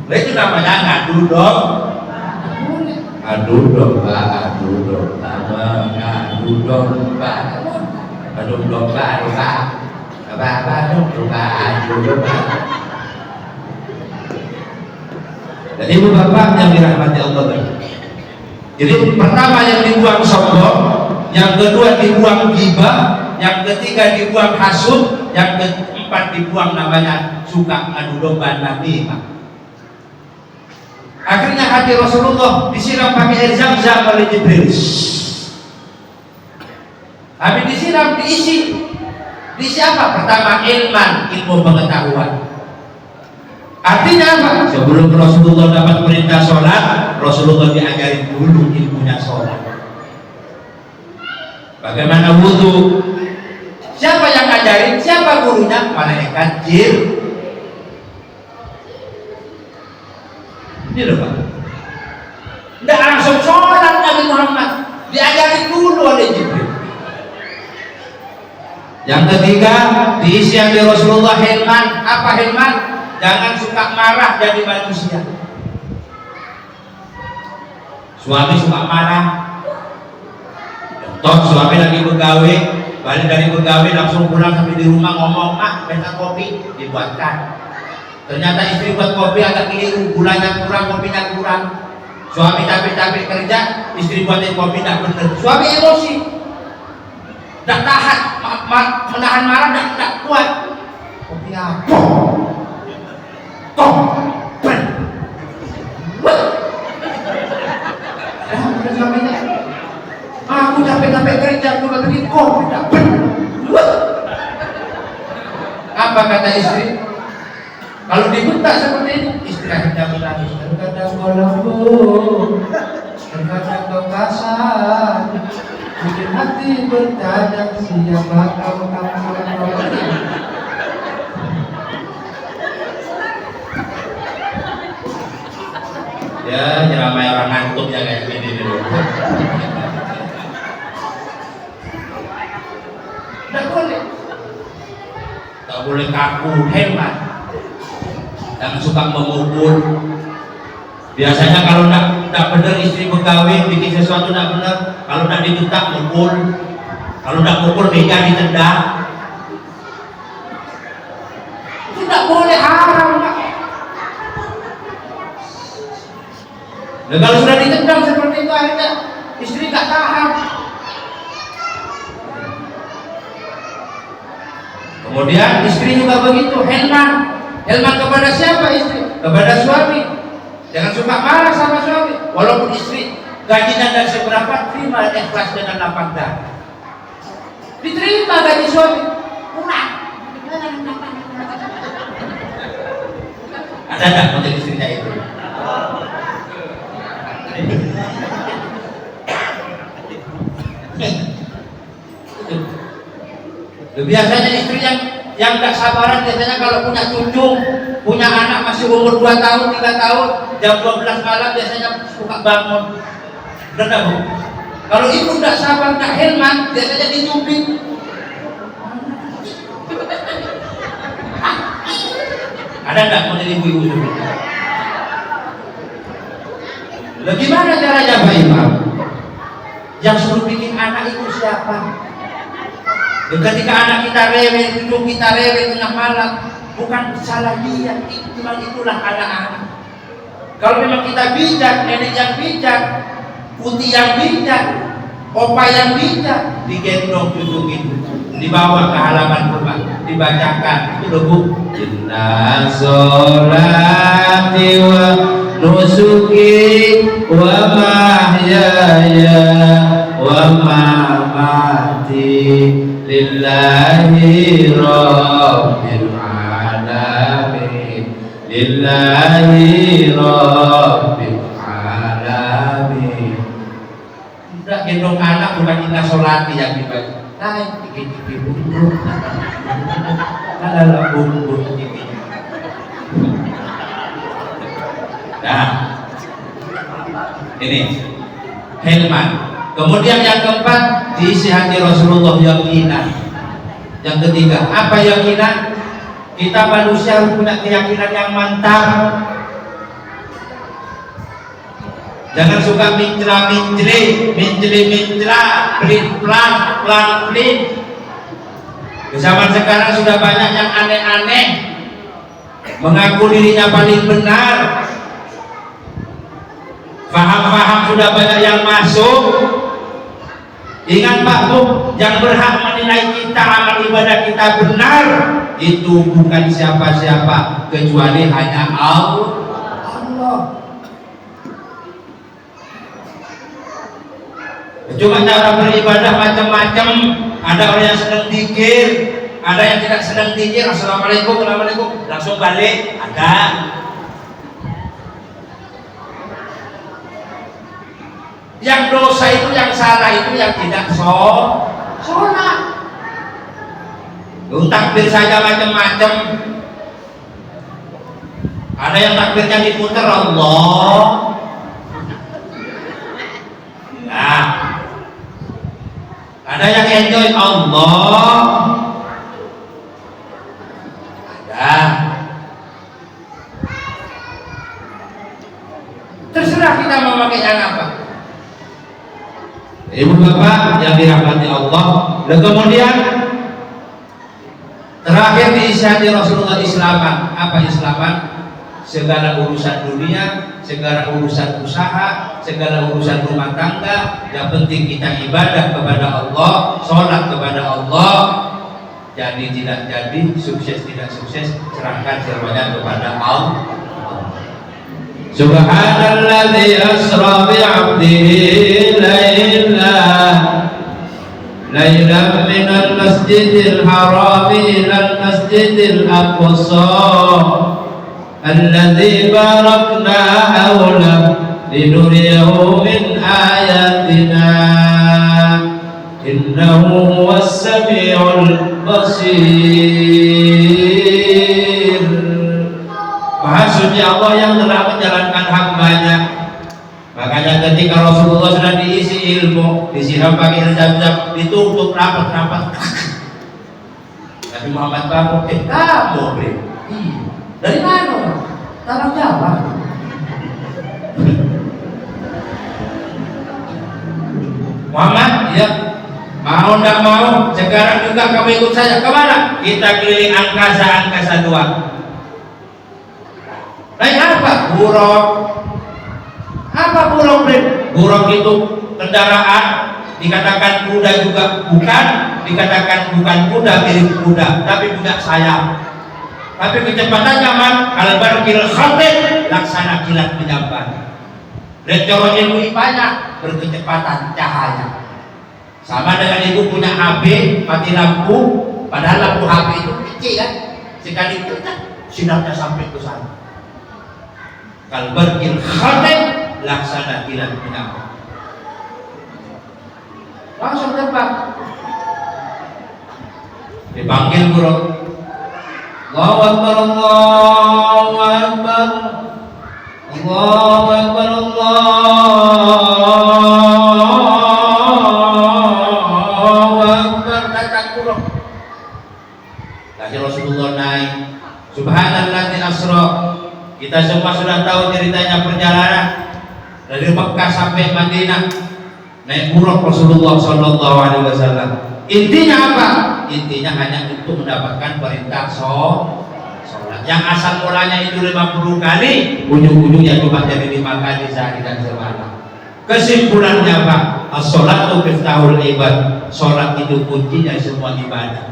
Nah itu namanya ngadu dong. Adu domba, adu domba, adu domba, adu domba, adu domba, adu domba. Dan ibu bapak yang dirahmati Allah, Jadi pertama yang dibuang sombong, yang kedua dibuang ghibah, yang ketiga dibuang hasud, yang keempat dibuang namanya suka ngadu domba namimah. Akhirnya hati Rasulullah disiram pakai air Zam-Zam oleh Jibril. Habis disiram diisi apa? Pertama ilman, ilmu pengetahuan. Artinya apa? Sebelum Rasulullah dapat perintah sholat, Rasulullah diajarin dulu ilmunya sholat. Bagaimana wudhu? Siapa yang ngajarin? Siapa gurunya? Malaikat Jibril. Ini loh Pak. Tidak langsung sholat Nabi Muhammad, diajarin dulu oleh Jibril. Yang ketiga, diisi oleh Rasulullah hilman. Apa hilman? Jangan suka marah jadi manusia. Suami suka marah. Contoh, suami lagi pegawai, balik dari pegawai langsung pulang sampai di rumah ngomong, "Mak, minta kopi," dibuatkan. Ternyata istri buat kopi agak keliru, gulanya kurang, kopinya kurang. Suami capek-capek kerja, istri buatin kopi tidak benar. Suami emosi, tidak tahan, menahan marah tidak kuat. Kopi apa? Kok? Suaminya, aku capek-capek kerja, cuma bikin kopi tidak benar. Apa kata istri? Kalau dibentak seperti ini, istri akhirnya menangis. Terkadang kau lembut, terkadang kau kasar, bikin hati bertanya siapa kau ini. Ya, nyeramai orang ngantuk ya kayak gini dulu. Tidak boleh. Tak boleh kaku, hemat. Jangan suka memukul. Biasanya kalau tidak benar istri pegawai bikin sesuatu tidak benar, kalau tidak dibentak mukul, kalau tidak mukul meja ditendang. Tidak boleh, haram Pak. Dan kalau sudah ditendang seperti itu akhirnya istri tak tahan. Kemudian istri juga begitu, Helman kepada siapa istri? Kepada suami. Jangan suka marah sama suami. Walaupun istri gajinya tidak seberapa, terima ikhlas dengan lapang dada. Diterima gaji suami, kurang. Ada tak model istrinya itu? Biasanya istri yang tidak sabaran biasanya kalau punya cucu, punya anak masih umur 2 tahun, 3 tahun, jam 12 malam biasanya suka bangun. Benar Bu? Kalau ibu tidak sabar, tidak hilman, biasanya dicubit. Ada tidak model ibu-ibu seperti itu? Lalu gimana caranya Pak Imam? Yang suruh bikin anak itu siapa? Ketika anak kita rewel, cucu kita rewel tengah malam, bukan salah dia, itulah anak-anak. Kalau memang kita bijak, nenek yang bijak, putih yang bijak, opa yang bijak, digendong cucu itu, dibawa ke halaman rumah, dibacakan, itu loh Bu. Inna sholati wa nusuki wa mahyaya wa mamati lillahi rabbil alamin, lillahi rabbil alamin. Udah gendong anak bukan inna sholati yang dibaca. Naik dikit-dikit bumbu, adalah bumbu dikit. Nah, ini hilman. Kemudian yang keempat, diisi hati Rasulullah yakinan. Yang ketiga, apa yakinan? Kita manusia harus punya keyakinan yang mantap. Jangan suka mincela-mincela, pelin-pelan. Di zaman sekarang sudah banyak yang aneh-aneh, mengaku dirinya paling benar, paham-paham sudah banyak yang masuk. Ingat Pak Bu, yang berhak menilai kita amal ibadah kita benar itu bukan siapa-siapa kecuali hanya Allah. Cuma cara beribadah macam-macam. Ada orang yang sedang zikir, ada yang tidak sedang zikir. Assalamualaikum, assalamualaikum, langsung balik. Ada. Yang dosa itu, yang salah itu, yang tidak sholat. Takbir saja macam-macam. Ada yang takbirnya diputar Allah. Nah, ada yang enjoy Allah. Ada. Terserah kita mau pakainya apa. Ibu bapak yang dirahmati Allah. Dan kemudian terakhir diisyati Rasulullah Islaman. Apa Islaman? Segala urusan dunia, segala urusan usaha, segala urusan rumah tangga, yang penting kita ibadah kepada Allah, sholat kepada Allah. Jadi tidak jadi, sukses tidak sukses, serahkan semuanya kepada Allah. Subhanalladzi asra bi'abdihi laylan minal masjidil haram ilal masjidil aqsa alladzi barakna hawlahu linuriyahu min ayatina innahu huwas samiul basir. Maha suci Allah yang telah menjalankan hambanya. Makanya ketika Rasulullah sudah diisi ilmu, disiram pakai air Zam-Zam, ditutup rapat-rapat. Nabi Muhammad bangun, kamu beri. Dari mana? Tanah Jawa. Muhammad, ya. Mau ndak mau, sekarang juga kamu ikut saya. Kemana? Kita keliling angkasa 2. Naik apa? Buruk. Apa buruk? Buruk itu kendaraan. Dikatakan kuda juga bukan. Dikatakan bukan kuda, mirip kuda, tapi punya sayap. Tapi kecepatan zaman kalau berkil khatib laksana kilat penyambar. Rencoro ilmu banyak berkecepatan cahaya. Sama dengan ibu punya HP mati lampu, padahal lampu HP itu kecil kan. Sekali kita sinarnya sampai ke sana. Kalau berkil khatib laksana kilat penyambar. Langsung terbang. Dipanggil buruk. Allahu Akbar, Allahu Akbar, Allahu Akbar, Allahu Akbar. Datang buruk. Kasih Rasulullah naik. Subhanalladzi asra. Kita semua sudah tahu ceritanya perjalanan dari Mekah sampai Madinah. Naik buruk Rasulullah Sallallahu Alaihi Wasallam. Intinya apa? Intinya hanya untuk mendapatkan perintah sholat. Yang asal mulanya itu 50 kali, ujung-ujungnya cuma jadi 5 kali sehari dan semalam. Kesimpulannya apa? As-sholatu miftahul ibad. Sholat itu kuncinya semua ibadah.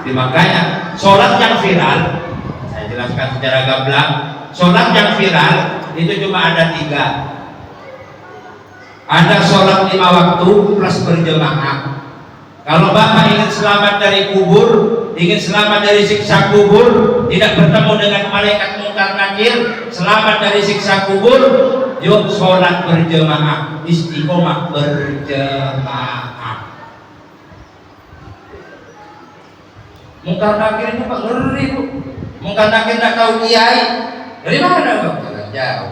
Jadi makanya sholat yang viral, saya jelaskan secara gamblang. Sholat yang viral itu cuma ada 3. Ada sholat 5 waktu plus berjemaah. Kalau Bapak ingin selamat dari kubur, ingin selamat dari siksa kubur, tidak bertemu dengan malaikat mungkar nakir, selamat dari siksa kubur, yuk sholat berjemaah, istiqomah berjemaah. Mungkar nakir ini Pak ngeri Bu. Mungkar nakir tidak tahu kiai. Dari mana Pak? Jangan jauh.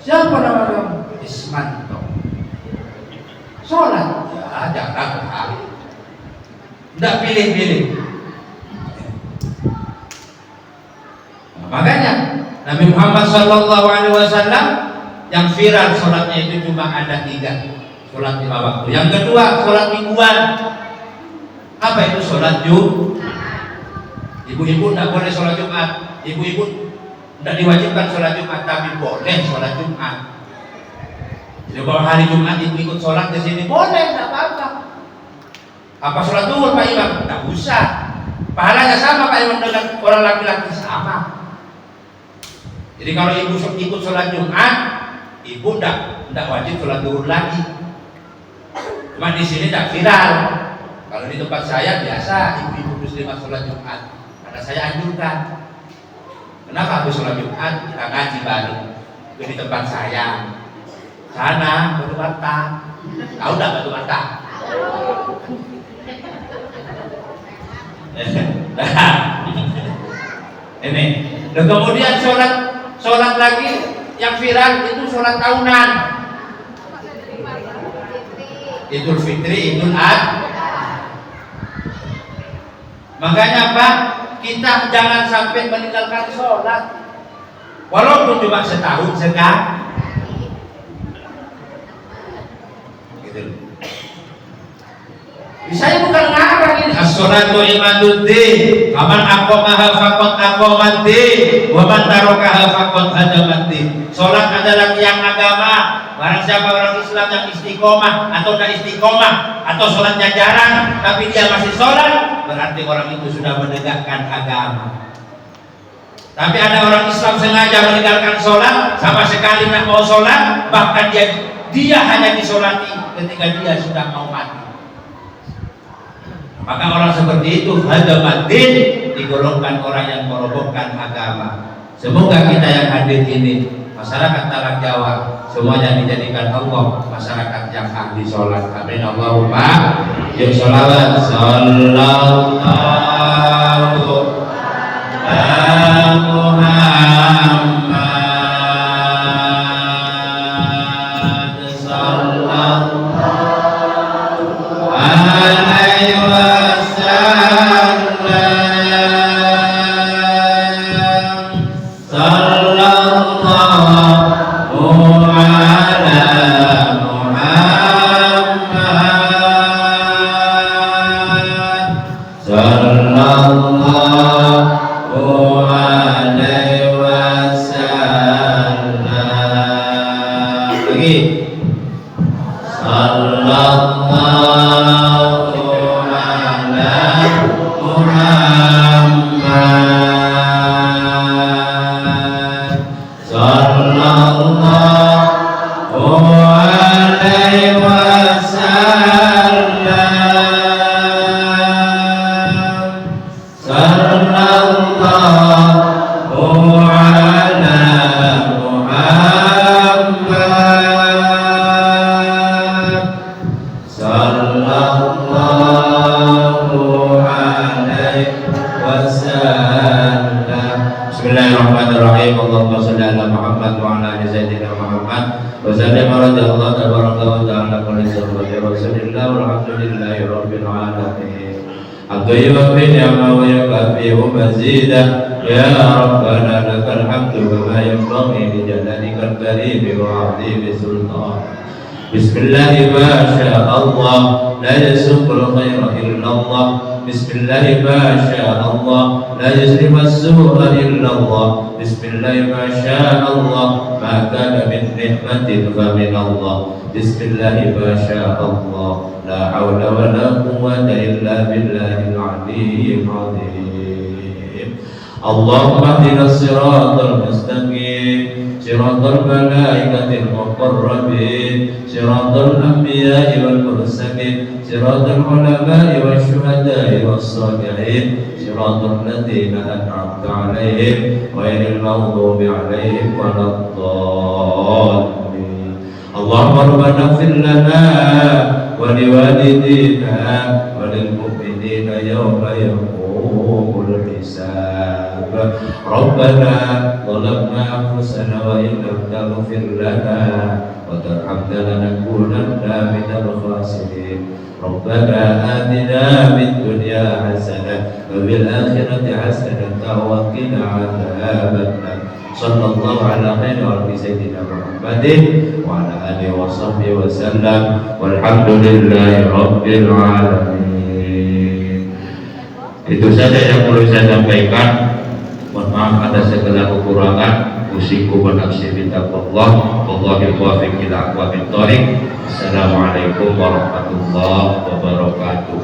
Siapa nama kamu? Ismanto. Sholat ya jangan kali. Tidak pilih-pilih. Nah, makanya Nabi Muhammad Sallallahu Alaihi Wasallam yang viral sholatnya itu cuma ada 3. Sholat 5 waktu. Yang kedua sholat mingguan. Apa itu sholat Jumat? Ibu-ibu tidak boleh sholat Jumat. Ibu-ibu Tidak diwajibkan sholat Jumat, tapi boleh sholat Jumat. Jadi kalau hari Jumat itu ikut sholat di sini boleh, tidak apa-apa. Apa sholat duhur Pak Imam? Tidak usah. Pahalanya sama Pak Imam dengan orang laki-laki, sama. Jadi kalau ibu ikut sholat Jumat, ibu tidak wajib sholat duhur lagi. Cuma di sini tidak viral. Kalau di tempat saya biasa ibu-ibu muslimah sholat Jumat, karena saya anjurkan. Kenapa habis sholat Jumat kita ngaji bareng? Itu di tempat saya. Sana Batu Bata. Tahu nggak Batu Bata? Ini. Dan kemudian sholat lagi yang viral itu sholat tahunan. Idul Fitri, Idul Adha. Makanya Pak, kita jangan sampai meninggalkan sholat, walaupun cuma setahun sekali. Gitu. Saya bukan ngarang ini. As-sholatu imaduddin. Faman aqamaha faqad aqamaddin, wa man tarakaha faqad hadamaddin. Sholat adalah tiang agama. Barang siapa orang Islam yang istiqomah atau tidak istiqomah atau sholatnya jarang tapi dia masih sholat, berarti orang itu sudah menegakkan agama. Tapi ada orang Islam sengaja meninggalkan sholat, sama sekali tidak mau sholat, bahkan dia hanya disolati ketika dia sudah mau mati. Maka orang seperti itu hadamaddin, digolongkan orang yang merobohkan agama. Semoga kita yang hadir ini, masyarakat Talak Jawa, semuanya dijadikan Allah masyarakat yang ahli sholat. Amin Allahumma. Yuk sholawat. Sallallahu ala Muhammad sallallahu alaihi wasallam. Bismillahirrahmanirrahim. Allahumma shalli ala Muhammad wa ala ali sayyidina Muhammad wa sallim radhiyallahu ta'ala kulli sirri rasulillah walhamdulillahi rabbil alamin. At-tayyibun bi ni'ma wa yukafi'u mazida ya rabbana lakal hamdu kama yanbaghi li jalalikal karim wa 'azimi sultan. Bismillah ma syaa Allah la yasbiqul khaira illa Allah. Bismillah ma syaa Allah la yasrifu as-su'a illa Allah. Bismillah ma syaa Allah ma kana min ni'matin fa min Allah. Bismillah ma syaa Allah la hawla wa la quwwata illa billahil 'aliyyil 'azim. Allahumma ihdinas siratal mustaqim siratal malaikatil muqarrabin siratal anbiya'i wal mursalin siratal ulama'i wasyuhada'i wassalihin siratal ladzina an'amta 'alaihim ghairil maghdubi 'alaihim waladdallin. Allahumma rabbana ighfir lana wa liwalidina wa lil mu'minina yawma yaqumul hisab. Rabbana zalamna anfusana wa in lam taghfir lana wa tarhamna lanakunanna minal khasirin. Rabbana atina fid dunya hasanah wa fil akhirati hasanah wa qina adzabannar. Sallallahu ala khairi sayyidina Muhammadin wa ala alihi wa sahbihi wa sallam walhamdulillahi rabbil alamin. Itu saja yang perlu saya sampaikan. Mohon maaf maaf atas segala kekurangan. Usikum wa nafsi bitaqwallah. Wallahul muwaffiq ila aqwamit thoriq. Assalamualaikum warahmatullahi wabarakatuh.